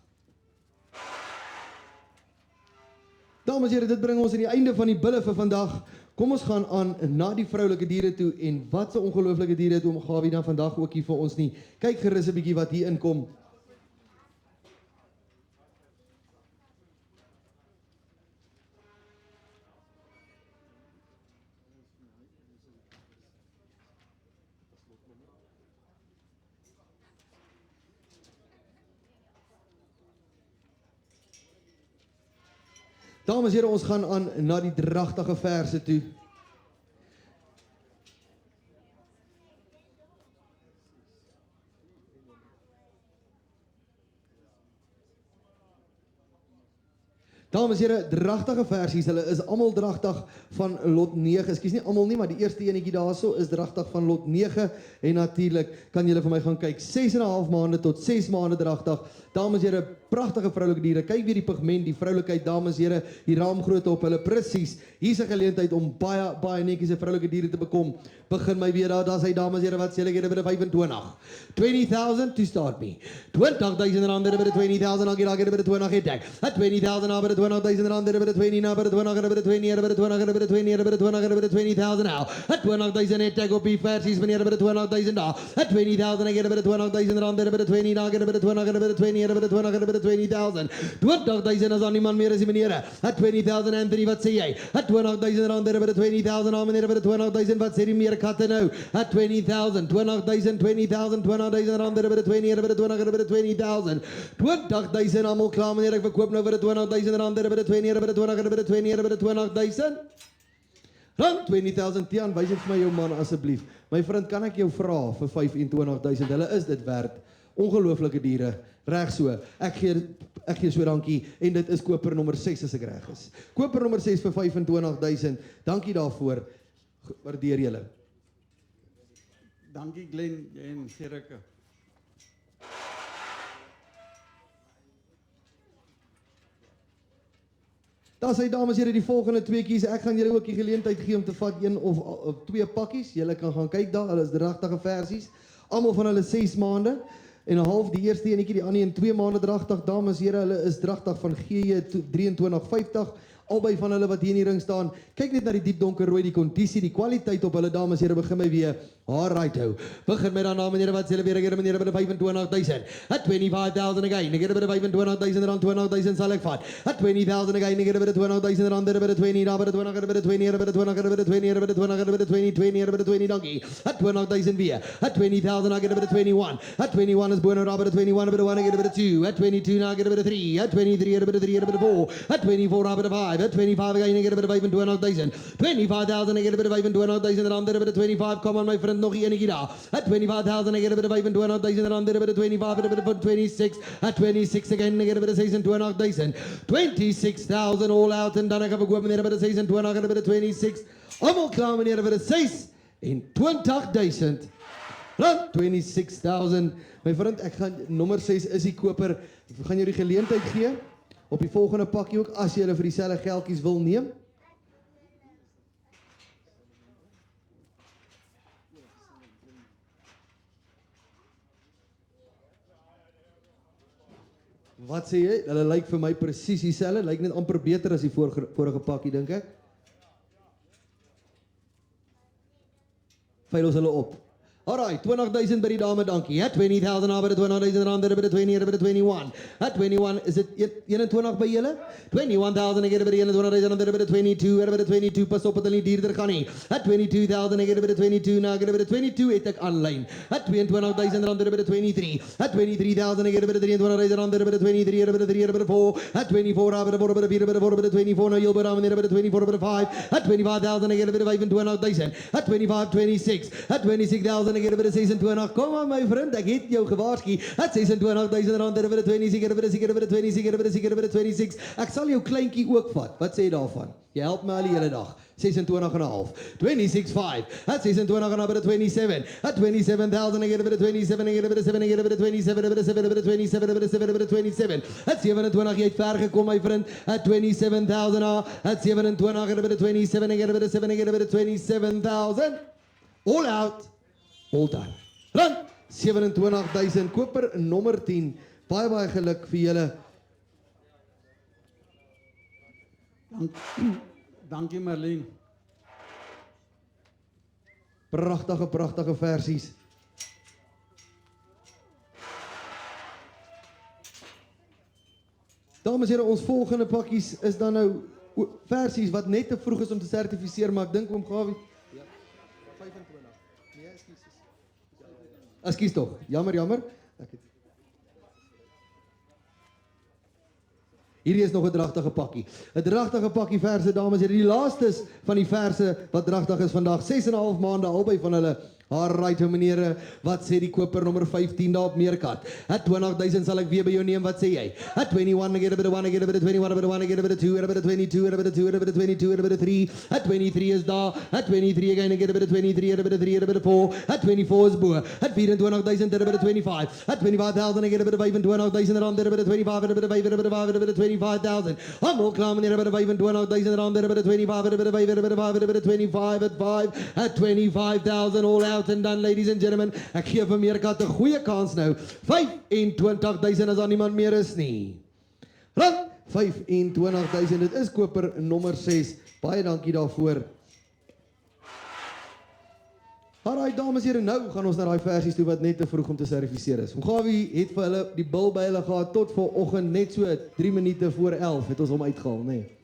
Dames en here, dit bring ons aan die einde van die bulle vir vandag. Kom ons gaan aan na die vroulike diere toe en wat 'n ongelooflike diere het om Gawie dan vandag ook hier vir ons nie. Kyk gerus 'n bietjie wat hier inkom. Dames en here, ons gaan aan na die dragtige verse toe. Dames en here, dragtige versies, hulle is almal dragtig van lot 9. Ekskuus nie almal nie, maar die eerste enetjie daarso is dragtig van lot 9 en natuurlik kan julle vir my gaan kyk 6 en 'n half maande tot 6 maande dragtig. Dames en here, pragtige vroulike diere. Kyk weer die pigment, die vroulikheid, dames en here, die raamgrootte op hulle presies. Hier's 'n geleentheid om baie netjies 'n vroulike diere te bekom. Begin my weer daar's hy dames en here, wat sê hulle gee by 25. 20,000 to start me. 20,000 rand by 20,000, I'll get by 20 attack. At 20,000 by 20,000 rand by 20 now by 20 by 20 by 20 by 20 by 20 by 20,000 now. At 20,000 attack op die versies meneer by 20,000 daar. At 20,000 I get by 20,000 rand by 20 now get by 20 by 20 by 20 by 20,000. 20,000 is aan die man meer as die meneer. At 20,000 Anthony, wat sê jy? At 20,000 rand by 20,000 aan meneer by 20,000, wat sê die meer katte nou? At 20,000, 20,000, 20,000, 20,000 rand by 20 by 20 by 20,000. 20,000 almal klaar meneer, ek verkoop nou vir 20,000 rand by 20 by 20 by 20 by 20,000. Rand 20,000 Tian, wys dit vir my jou man asseblief. My vriend, kan ek jou vra vir 25,000? Hulle is dit werd. Ongelooflike diere, reg so. Ek gee so dankie en dit is koper nommer 6 as ek reg is. Koper nommer 6 vir 25,000. Dankie daarvoor. Waardeer julle. Dankie Glenn en Gerike. Daar sê dames en here die volgende tweeetjies. Ek gaan julle ook die geleentheid gee om te vat een of twee pakkies. Julle kan gaan kyk daar. Hulle is dragtige versies. Almal van hulle 6 maande en 'n half. Die eerste enetjie, die ander een 2 maande dragtig. Dames en here, hulle is dragtig van GJ 2350. Albei van hulle wat hier in die ring staan. Kyk net na die diep donker rooi, die kondisie, die kwaliteit op hulle dames en here. Begin my weer. Right hou. Begin my dan dames en here, wat sê hulle weer ek meneer by 25,000. At 25,000 again. Ek by 25,000 rand 20,000 sal ek vat. At 20,000 again. Ek by 20,000 rand by 20 daar by 20 by 20 by 20 by 20 by 20 by 20 by 20 dankie. At 20,000 weer. At 20,000 I get by 21. At 21 is born by 21 by 1 I get by 2. At 22 now I get by 3. At 23 by 3 by 4. At 24 by 5. At 25 again I get by 25,000. 25,000 I get by 25,000 rand by 25. Come on my friend, nog enetjie daar. At 25,000 I get by 25,000 rand by 25 by 26. At 26 again I get by 26,000. 26,000 all out en dan ek het gekoop meneer by 26 by 26. Almal klaar meneer by 6 en 20,000. Rand 26,000. My vriend, ek gaan nommer 6 is die koper. Ek gaan jou die geleentheid gee op die volgende pakkie ook as jy hulle vir dieselfde geldjies wil neem. Wat sê jy? Hulle lyk vir my presies dieselfde, lyk net amper beter as die vorige pakkie dink ek. Veil ons hulle op. Alright, 20,000 by die dame, dankie. At 20,000 by the 20,000 rand, by the 20, by the 21. At 21, is it 21 by julle? 21,000 by the 21,000 by the 22, by the 22, pas op het hulle nie dierder gaan nie. At 22,000 by the 22, na by the 22 het ek aanlyn. At 22,000 rand by the 23. At 23,000 by the 23,000 rand by the 23, by the 3, by the 4. At 24, by the 4, by the 4, by the 4, by the 24, nou heel by the 24, by the 5. At 25,000 by the 25,000. At 25, 26. At 26,000 by the 26. Kom aan my vriend, ek het jou gewaarsku. At 26,000 rand by the 26, by the 26, by the 26, by the 26, by the 26. Ek sal jou kleintjie ook vat. Wat sê jy daarvan? Jy help my al die hele dag. 26,5. 26,5. At 26 by the 27. At 27,000 by the 27, by the 7, by the 27, by the 7, by the 27, by the 7, by the 27. At 27 jy het ver gekom my vriend. At 27,000. At 27 by the 27, by the 7, by the 27,000. All out. All done. Rand 27,000. Koper nommer 10. Baie geluk vir julle. Dankie Marlene. Pragtige versies. Dames en here, ons volgende pakkies is dan nou versies wat net te vroeg is om te sertifiseer, maar ek dink oom Gawie. Ja. 25. Nee, ekskuus tog. Jammer. Ek het Hierdie is nog 'n dragtige pakkie. 'n Dragtige pakkie verse, dames en here. Die laastes van die verse wat dragtig is vandag. 6,5 maande albei van hulle. Alright, menere, wat sê die koper nommer 15 daar op Meerkat? At 20,000 sal ek weer by jou neem, wat sê jy? At 21, I get a bit of 1, I get a bit of 21, I get a bit of 1, I get a bit of 2, I get a bit of 22, I get a bit of 2, I get a bit of 22, I get a bit of 3. At 23 is daar. At 23 again, I get a bit of 23, I get a bit of 3, I get a bit of 4. At 24 is bo. At 24,000, I get a bit of 25. At 25,000, I get a bit of 25,000 rand, I get a bit of 25, I get a bit of 5, I get a bit of 5, I get a bit of 25,000. Almal klaar meneer, I get a bit of 25,000 rand, I get a bit of 25, I get a bit of 5, I get a bit of 5, I get a bit of 25 at 5. At 25,000 all out and done, ladies and gentlemen, ek gee vir Meerkat 'n goeie kans nou. 25,000 as daar niemand meer is nie. Rand 25,000, dit is koper nommer 6. Baie dankie daarvoor. Alright, dames en here, nou gaan ons na daai versies toe wat net te vroeg om te sertifiseer is. Gawie het vir hulle die bil by hulle gehad tot vanoggend net so 3 minute voor 11 het ons hom uitgehaal, nê. Nee.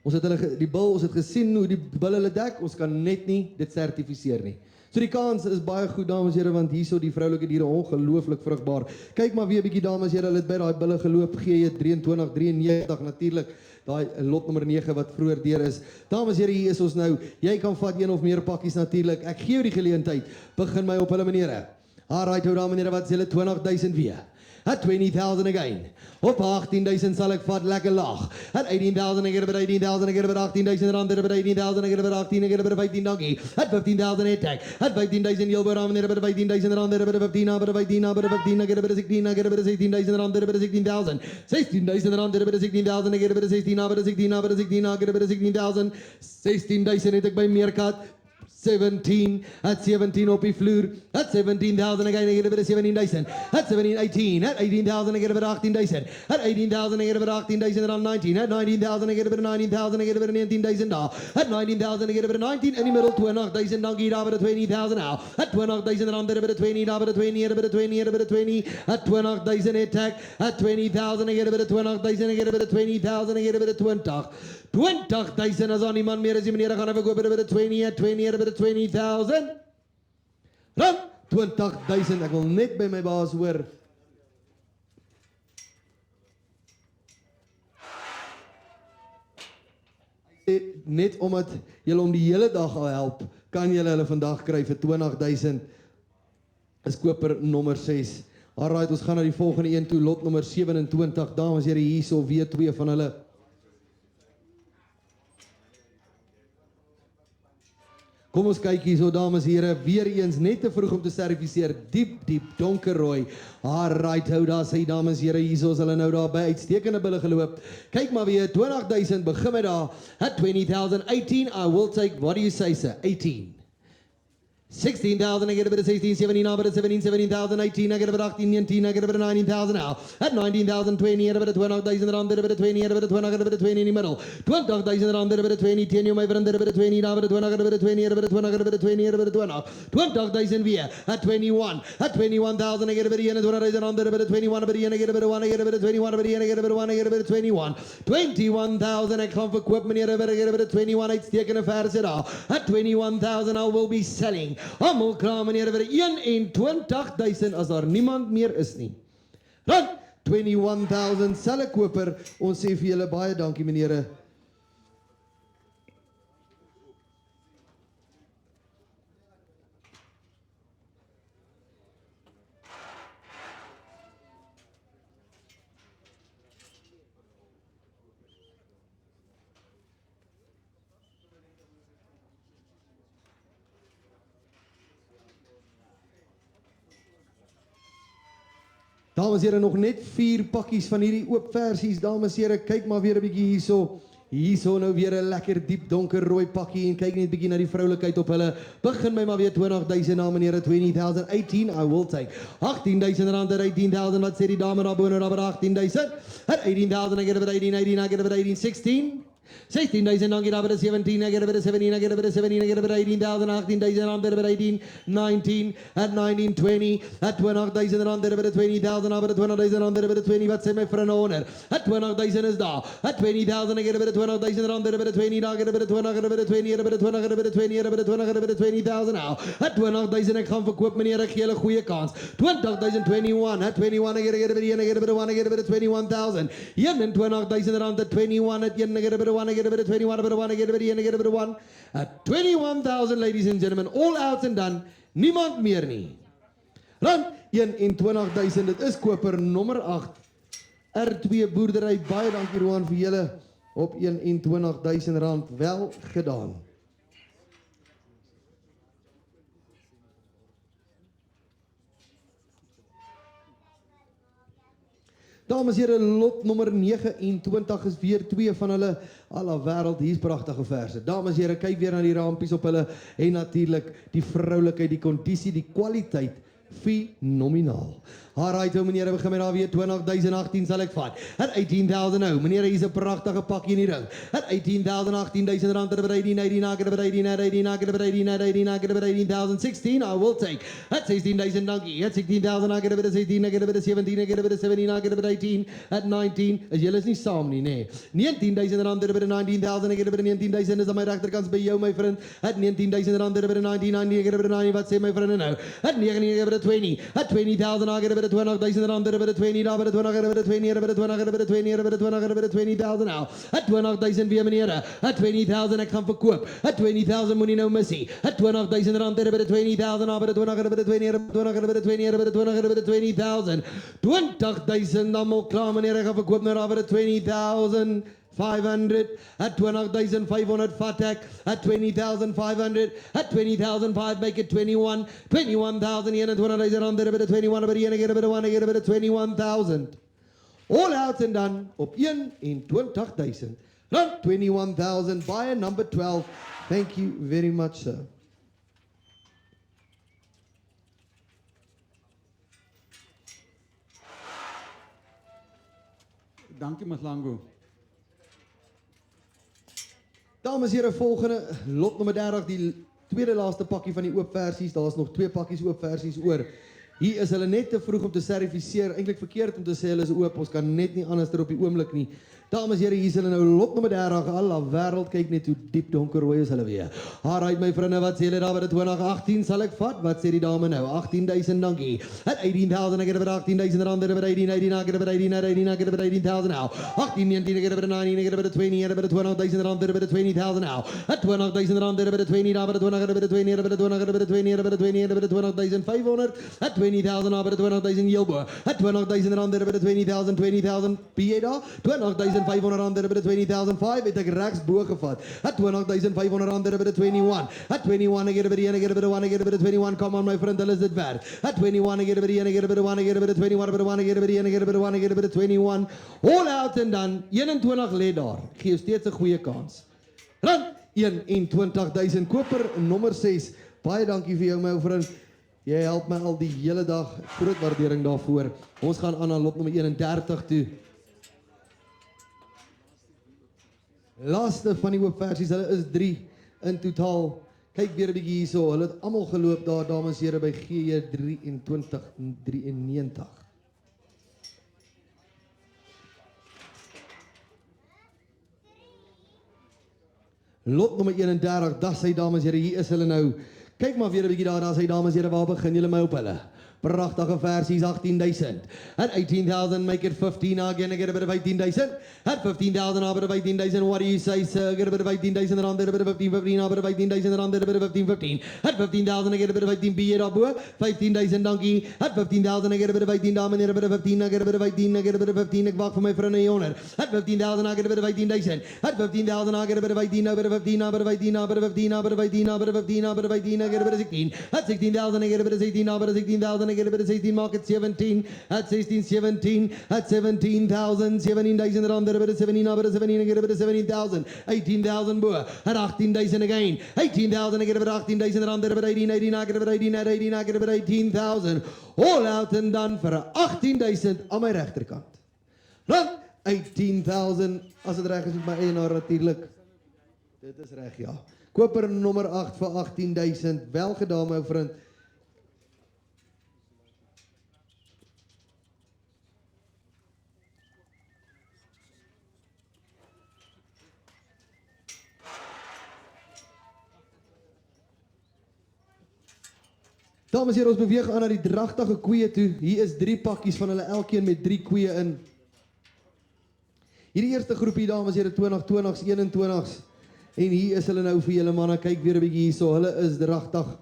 Ons het hulle die bil, ons het gesien hoe die bil hulle dek, ons kan net nie dit sertifiseer nie. So die kans is baie goed, dames en here, want hierso die vroulike diere ongelooflik vrugbaar. Kyk maar weer 'n bietjie, dames en here, hulle het by daai bille geloop, GJ 2393 natuurlik. Daai lot nommer 9 wat vroeër deur is. Dames en here, hier is ons nou. Jy kan vat een of meer pakkies natuurlik. Ek gee jou die geleentheid. Begin my op hulle maniere. Alright, dames en here, wat is hulle 20,000 weer? At 20,000 again. Op 18,000 sal ek vat lekker lag. At 18,000 ek het by 18,000 ek het by 18,000 rand ek het by 18,000 ek het by 18 ek het by 15 dankie. At 15,000 attack. At 15,000 heel by rand ek het by 15,000 rand ek het by 15 by 15 by 15 ek het by 16 ek het by 16,000 rand ek het by 16,000. 16,000 rand ek het by 16,000 ek het by 16 by 16 by 16 ek het by 16,000. 16,000 het ek by Meerkat. 17, at 17 op die vloer, at 17,000 again, I get a bit of 17,000, at 17, 18, at 18,000 I get a bit of 18,000, at 18,000 I get a bit of 18,000 around 19, at 19,000 I get a bit of 19,000 I get a bit of 19,000 now, at 19,000 I get a bit of 19, in the middle 20,000, dankie daar by de 20,000 now, at 20,000 around a bit of 20, daar by de 20, a bit of 20, a bit of 20, at 20,000 attack, at 20,000 I get a bit of 20,000 I get a bit of 20,000 I get a bit of 20,000 as aan iemand meer as die meneer gaan verkoop by de 20 at 20 at by de 20,000. Rand 20,000. Ek wil net by my baas hoor. Net omdat julle om die hele dag al help, kan julle hulle vandag kry vir 20,000. Is koper nommer 6. Alright, ons gaan na die volgende een toe, lot nommer 27. Dames en here, hierso weer twee van hulle. Kom ons kyk hierso, dames en here, weer eens net te vroeg om te sertifiseer, diep donkerrooi. Alright, hou daar sy dames en here, hierso is hulle nou daar by uitstekende bulle geloop. Kyk maar weer, 20,000, begin met daar, at 20,000, 18, I will take, what do you say sir, 18. 16,000, I get a bit of 16, 17, I get a 17, 17,000, 18, I get a bit of 18, 19, I get a bit of 19,000 now. At 19,000, 20, I get a bit of 20,000 around, a bit of 20, I get a bit of 20, I get a bit of 20 in the middle. 12,000 around, a bit of 20, 10, you my friend, a bit of 20, now a bit of 20, I get a bit of 20, I get a bit of 20, I get a bit of 20, I get a bit of 20. 12,000 via at 21, at 21,000, I get a bit of 20,000 around, a bit of 21, a bit of I get a bit of 1, I get a bit of 21, a bit of I get a bit of 1, I get a bit of 21. 21,000, I come for equipment, I get a bit of 21, it's taken a fair set off. At 21,000, I will be selling. Almal klaar meneer vir 21,000 as daar niemand meer is nie. Dan 21,000 selle koper. Ons sê vir julle baie dankie meneere. Dames en heren, nog net 4 pakkies van hierdie oop versies. Dames en heren, kyk maar weer 'n bietjie hierso. Hierso nou weer 'n lekker diep donker rooi pakkie en kyk net 'n bietjie na die vroulikheid op hulle. Begin my maar weer 20,000 na meneer 20,000, 18 I will take. 18,000 rand at 18,000. Wat sê die dame daar boonop daar by 18,000? At 18,000 I get a bit of 18, 18 I get a bit of 18, 16. 16,000 dan get a bit of 17, I get a bit of 17, I get a bit of 17, I get a bit of 18,000, 18,000 rand, a bit of 18, 19, at 19, 20, at 20,000 rand, a bit of 20,000, a bit of 20,000 rand, a bit of 20, wat sê my vir 'n owner? At 20,000 is daar. At 20,000 I get a bit of 20,000 rand, a bit of 20, I get a bit of 20, I get a bit of 20, a bit of 20, a bit of 20, a bit of 20, a bit of 20,000 now. At 20,000 ek gaan verkoop meneer, ek gee julle goeie kans. 20,021, at 21 I get a bit of 1, I get a bit of 1, I get a bit of 21,000. 21,000 rand at 21 at 1 I get a bit of 1, I get a bit of 21, a bit of 1, I get a bit of 1, I get a bit of 1. At 21,000 ladies and gentlemen, all out and done. Niemand meer nie. Rand 21,000, dit is koper nommer 8. R2 boerdery, baie dankie Roan vir julle op 21,000 rand, wel gedaan. Dames en heren, lot nommer 29 is weer 2 van hulle alle wêreld, hier's pragtige verse. Dames en heren, kyk weer na die rampies op hulle en natuurlijk die vroulikheid, die kondisie, die kwaliteit, fenomenaal. Alright, meneer, we gaan met weer 20,018 sal ek vat. At 18,000 nou, meneer, hier is 'n pragtige pakkie in die ring. At 18,000, 18,000 rand, er by 18,000, 16, I will take. At 16,000, dankie. At 16,000, I get a bit of 16, I get a bit of 17, I get a bit of 17, I get a bit of 18. At 19, is julle is nie saam nie, nee. 19,000 rand, er by 19,000, I get a bit of 19,000, is aan my regterkant by jou, my vriend. At 19,000 rand, er by 19,90, I get a bit of 90, wat sê my vriende nou? At 19, I get a bit of 20. At 20,000, I get a bit of 20,000 rand, a bit of 20, a bit of 20, a bit of 20, a bit of 20, a bit of 20, a bit of 20, a bit of 20,000 now. At 20,000 weer meneer. At 20,000 ek gaan verkoop. At 20,000 moenie nou missie. At 20,000 rand, a bit of 20,000, a bit of 20, a bit of 20, a bit of 20, a bit of 20, a bit of 20, a bit of 20,000. 20,000 almal klaar meneer, ek gaan verkoop nou a bit of 20,500 at 20,500 Fatek at 20,500 at 20,005 make it 21 21,000 and 21,000 on there a bit of 21 a bit of 1 get a bit of 1 get a bit of 21,000 all out and done op 21,000 rand 21,000 buyer number 12 thank you very much sir. Dankie Maslango. Dames en heren, volgende lot nummer 30, die tweede laaste pakkie van die oop versies. Daar is nog 2 pakkies oop versies oor. Hier is hulle net te vroeg om te serviseer. Eintlik verkeerd om te sê hulle is oop. Ons kan net nie anders op die oomblik nie. Dames en heren, hier is hulle nou lot nummer 30. Alla wêreld, kyk net hoe diep donkerrooi is hulle weer. Alright my vriende, wat sê julle daar by die 2018 sal ek vat? Wat sê die dame nou? 18,000 dankie. At 18,000 ek het by 18,000 rand, ek het by 18,000 ek het by 18,000 ek het by 18,000 now. 18,19 ek het by 19 ek het by 20 ek het by 20,000 rand, ek het by 20,000 now. At 20,000 rand, ek het by 20 daar by 20 ek het by 20 ek het by 20 ek het by 20 ek het by 20 ek het by 20,500. At 20,000 daar by 20,000 Jelbo. At 20,000 rand, ek het by 20,000 20,000 PA daar. 20,500 rand, ek het by 20,500 het ek regs bo gevat. At 20,500 rand, ek het by 21. At 21 ek het by 1 ek het by 1 ek het by 21 come on my friend, hulle is dit werd. At 21 ek het by 1 ek het by 1 ek het by 21 by 1 ek het by 1 ek het by 1 ek het by 21 all out and done 21 lê daar. Gee jou steeds 'n goeie kans. Rand 21,000 koper nommer 6 Baie dankie vir jou my ou vriend. Jy help my al die hele dag. Groot waardering daarvoor. Ons gaan aan lot nommer 31 toe. Laaste van die oop versies, hulle is 3 in totaal. Kyk weer 'n bietjie hierso. Hulle het almal geloop daar, dames en here, by GE 2393. Lot nommer 31, das hy dames en here, hier is hulle nou. Kyk maar weer 'n bietjie daar, das hy dames en here, waar begin julle my op hulle? Pragtige versies, 18,000. At 18,000, make it 15 again, I get a bit of 18,000. At 15,000, a bit of 18,000, what do you say, sir? Get a bit of 18,000, and a bit of 15, 15, a bit of 18,000, and a bit of 15, 15. At 15,000, I get a bit of 15, be it up, 15,000 donkey. At 15,000, I get a bit of 18, down, and a bit of 15, I get a bit of 18, I get a bit of 15, I walk for my friend, a owner. At 15,000, I get a bit of 18,000. At 15,000, I get a bit of 18, a bit of 15, a bit of 18, a bit of 15, a bit of 18, a bit of 15, a bit of 18, I get a bit of 16. At 16,000, I get a bit of 18, a bit of 16,000, I get a bit of 16, market 17, at 16, 17, at 17,000, 17,000, around there, a bit of 17, a bit of 17, I get a bit of 17,000, 18,000 boer, at 18,000 again, 18,000, I get a bit of 18,000, around there, a bit of 18, 18, I get a bit of 18, at 18, I get a bit of 18,000, all out and done for 18,000 aan my regterkant. Dan 18,000, as het reg is met my eienaar natuurlijk. Dit is reg, ja. Koper nommer 8 vir 18,000, wel gedaan my vriend. Dames en heren, ons beweeg aan na die dragtige koeie toe. Hier is 3 pakkies van hulle, elkeen met 3 koeie in. Hierdie eerste groepie, dames en heren, 20, 21's. En hier is hulle nou vir julle manne, kyk weer 'n bietjie hierso, hulle is dragtig.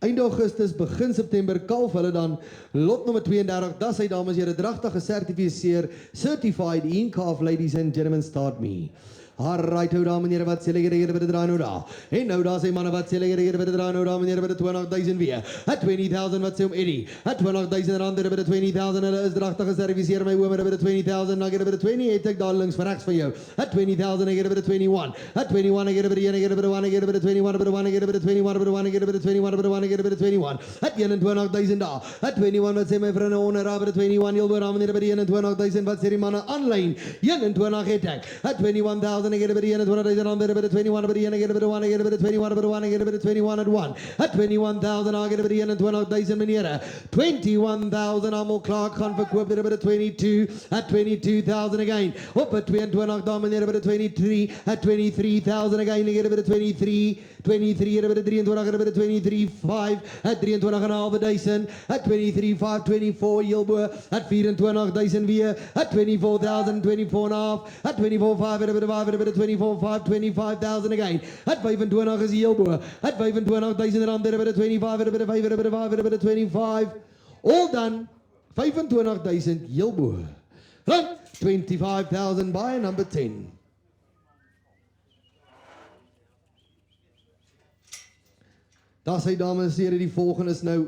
Einde Augustus, begin September, kalf hulle dan lot nommer 32, das hy dames en heren, dragtig gesertifiseer, certified in-calf, ladies and gentlemen, start me. Alright, nou dames en heren, wat sê hulle by die draai nou daar. En nou daar sê manne, wat sê hulle by die draai nou dames en heren, by die 20,000 weer. At 20,000, wat sê Eddie? At 20,000 rand, by die 20,000, hulle is dragtig geserviseer my oom, by die 20,000, nou get by die 20, het ek daar links van rechts van jou. At 20,000, ek get by die 21. At 21, ek get by die 1, ek get by die 1, ek get by die 21, by die 1, ek get by die 21, by die 1, ek get by die 21, by die 1, ek get by die 21. At 21,000 daar. At 21, wat sê my vriende onder, by die 21, heel boer, dames en heren, by die 21,000, wat sê die manne online? 21 het ek. At 21,000, ek get by die 21,000 rand, by die 21, by die 1, ek get by die 1, ek get by die 21, by die 1, ek get by die 21 at 1. At 21,000, ek get by die 21,000 meneere. 21,000, almal klaar gaan verkoop, by die 22, at 22,000 again. Op by 22, dames en heren, by die 23, at 23,000 again, ek get by die 23, 23, by die 23, by die 23, 5, at 23,500, at 23, 5, 24, Jilbo, at 24,000 weer, at 24,000, 24,5, at 24,5, by die 5, by die 24,5, 25,000 again, at 25 is Jilbo, at 25,000 rand, by die 25, by die 5, by die 5, by die 25, all done, 25,000 Jilbo, rand 25,000 by number 10. Daar sê dames en heren, die volgende is nou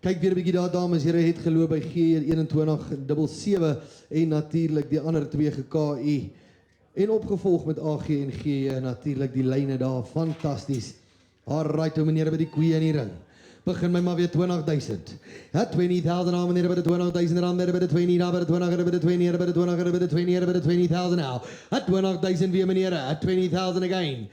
kyk weer 'n bietjie daar dames en heren, het geloop by G2177 en natuurlik die ander 2 GKI en opgevolg met AG en GE natuurlik die lyne daar, fantasties. Alright, ou meneer by die koeie in die ring. Begin my maar weer 20,000. At 20,000 aan meneer by die 20,000 rand, by die 20, by die 20, by die 20, by die 20, by die 20, by die 20,000 now. At 20,000 weer meneer, at 20,000 again.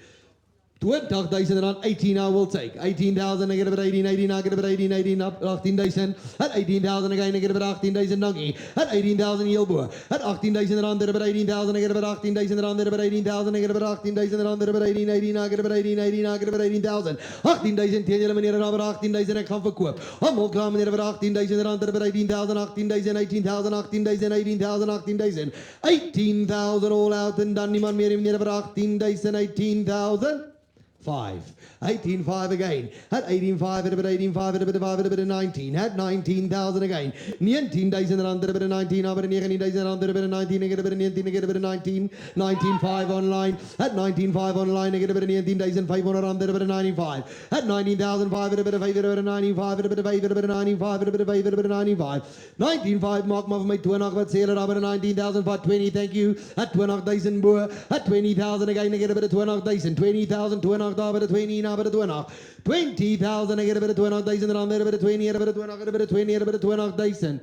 20,000 rand, 18 I will take. 18,000, I get about 18, 18, I get about 18, 18, up 18,000. At 18,000 again, I get about 18,000 donkey. At 18,000 Yelboer. At 18,000 rand, I get about 18,000, I get about 18,000 rand, I get about 18,000, I get about 18,000 rand, I get about 18, 18, I get about 18, 18, I get about 18,000. 18,000 teen julle meneer, daar 18,000 ek gaan verkoop. Almal klaar meneer, daar 18,000 rand, daar 18,000, 18,000, 18,000, 18,000, 18,000, 18,000. 18,000 all out en dan niemand meer meneer, daar 18,000, 18,000. 18,500 again. At 18,500, at 18,500, at 18,500, at 19. At 19,000 again. 19,000 rand, at 19, at 19,000 rand, at 19, at 19, at 19, 19,500 online. At 19,500 online, at 19,500 rand, at 95. At 19,500, at 500, at 95, at 500, at 95, at 500, at 95. 19,500 maak maar vir my 20 wat sê hulle daar by 19,000 for 20, thank you. At 20,000 boer. At 20,000 again, I get a bit of 20,000. 20,000, 20, daar by the 20, now by the 20. 20,000, I get a bit of 20,000, and there by the 20, a bit of 20, a bit of 20, a bit of 20,000.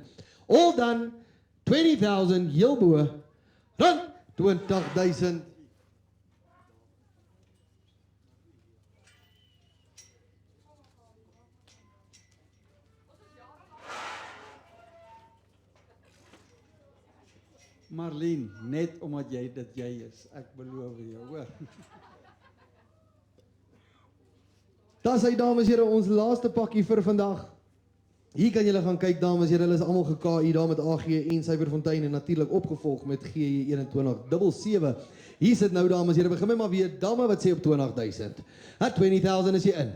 All done. 20,000, heel boer. Run 20,000. Marlene, net omdat jy dit jy is. Ek beloof jou, hoor. Dis hy dames en here ons laaste pakkie vir vandag. Hier kan julle gaan kyk dames en here, hulle is almal ge-KI daar met AG en Syferfontein en natuurlik opgevolg met GE2177. Hier sit nou dames en here, begin my maar weer damme wat sê op 20,000. At 20,000 is jy in.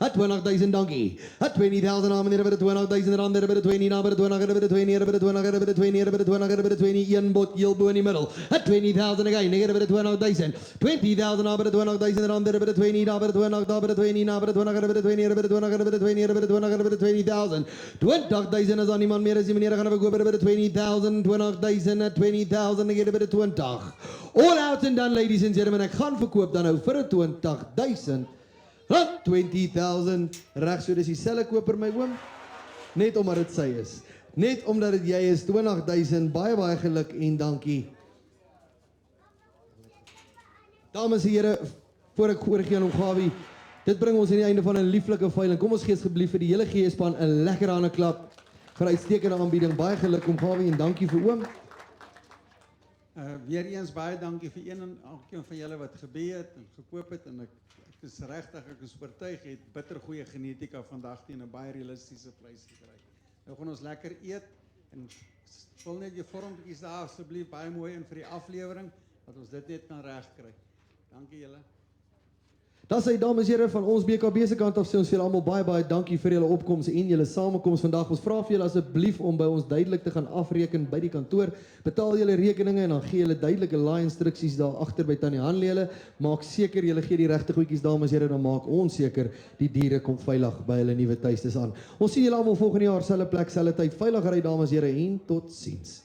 At 20,000 dankie. At 20,000 naam meneer by the 20,000 rand by the 20 na by the 20 by the 20 by the 20 by the 20 by the 20 by the 20 een bot heel bo in die middel. At 20,000 again. Negative by the 20,000. 20,000 na by the 20,000 rand by the 20 na by the 20 by the 20 na by the 20 by the 20 by the 20 by the 20 by the 20 by the 20,000. 20,000 is aan niemand meer as die meneer gaan we go by the 20,000 20,000 at 20,000 negative by the 20. All out and done ladies and gentlemen. Ek gaan verkoop dan nou vir 'n 20,000. 20,000 reg, so dis dieselfde koper my oom. Net omdat dit sy is. Net omdat dit jy is 20,000. Baie geluk en dankie. Dames en here, voor ek oorgee aan Gawie, dit bring ons aan die einde van 'n lieflike veiling. Kom ons gee asseblief vir die hele GE-span 'n lekker hande klap vir 'n uitstekende aanbieding. Baie geluk Gawie en dankie vir oom. Weer eens baie dankie vir een en elkeen van julle wat gebeur het en gekoop het en ek is regtig ek is oortuig het bitter goeie genetika vandag teen 'n baie realistiese prys gekry. Nou gaan ons lekker eet en vul net jou vormpies daar asseblief baie mooi in vir die aflewering dat ons dit net kan regkry. Dankie julle. Dis hy dames en here van ons BKB se kant af sê ons vir julle almal baie dankie vir julle opkoms en julle samekoms vandag. Ons vra vir julle asseblief om by ons duidelik te gaan afreken by die kantoor. Betaal julle rekeninge en dan gee julle duidelike laai instruksies daar agter by Tannie Hanlele. Maak seker julle gee die regte goedjies dames en here, dan maak ons seker die diere kom veilig by hulle nuwe tuistes aan. Ons sien julle almal volgende jaar selfde plek, selfde tyd. Veilig ry dames en here en totsiens.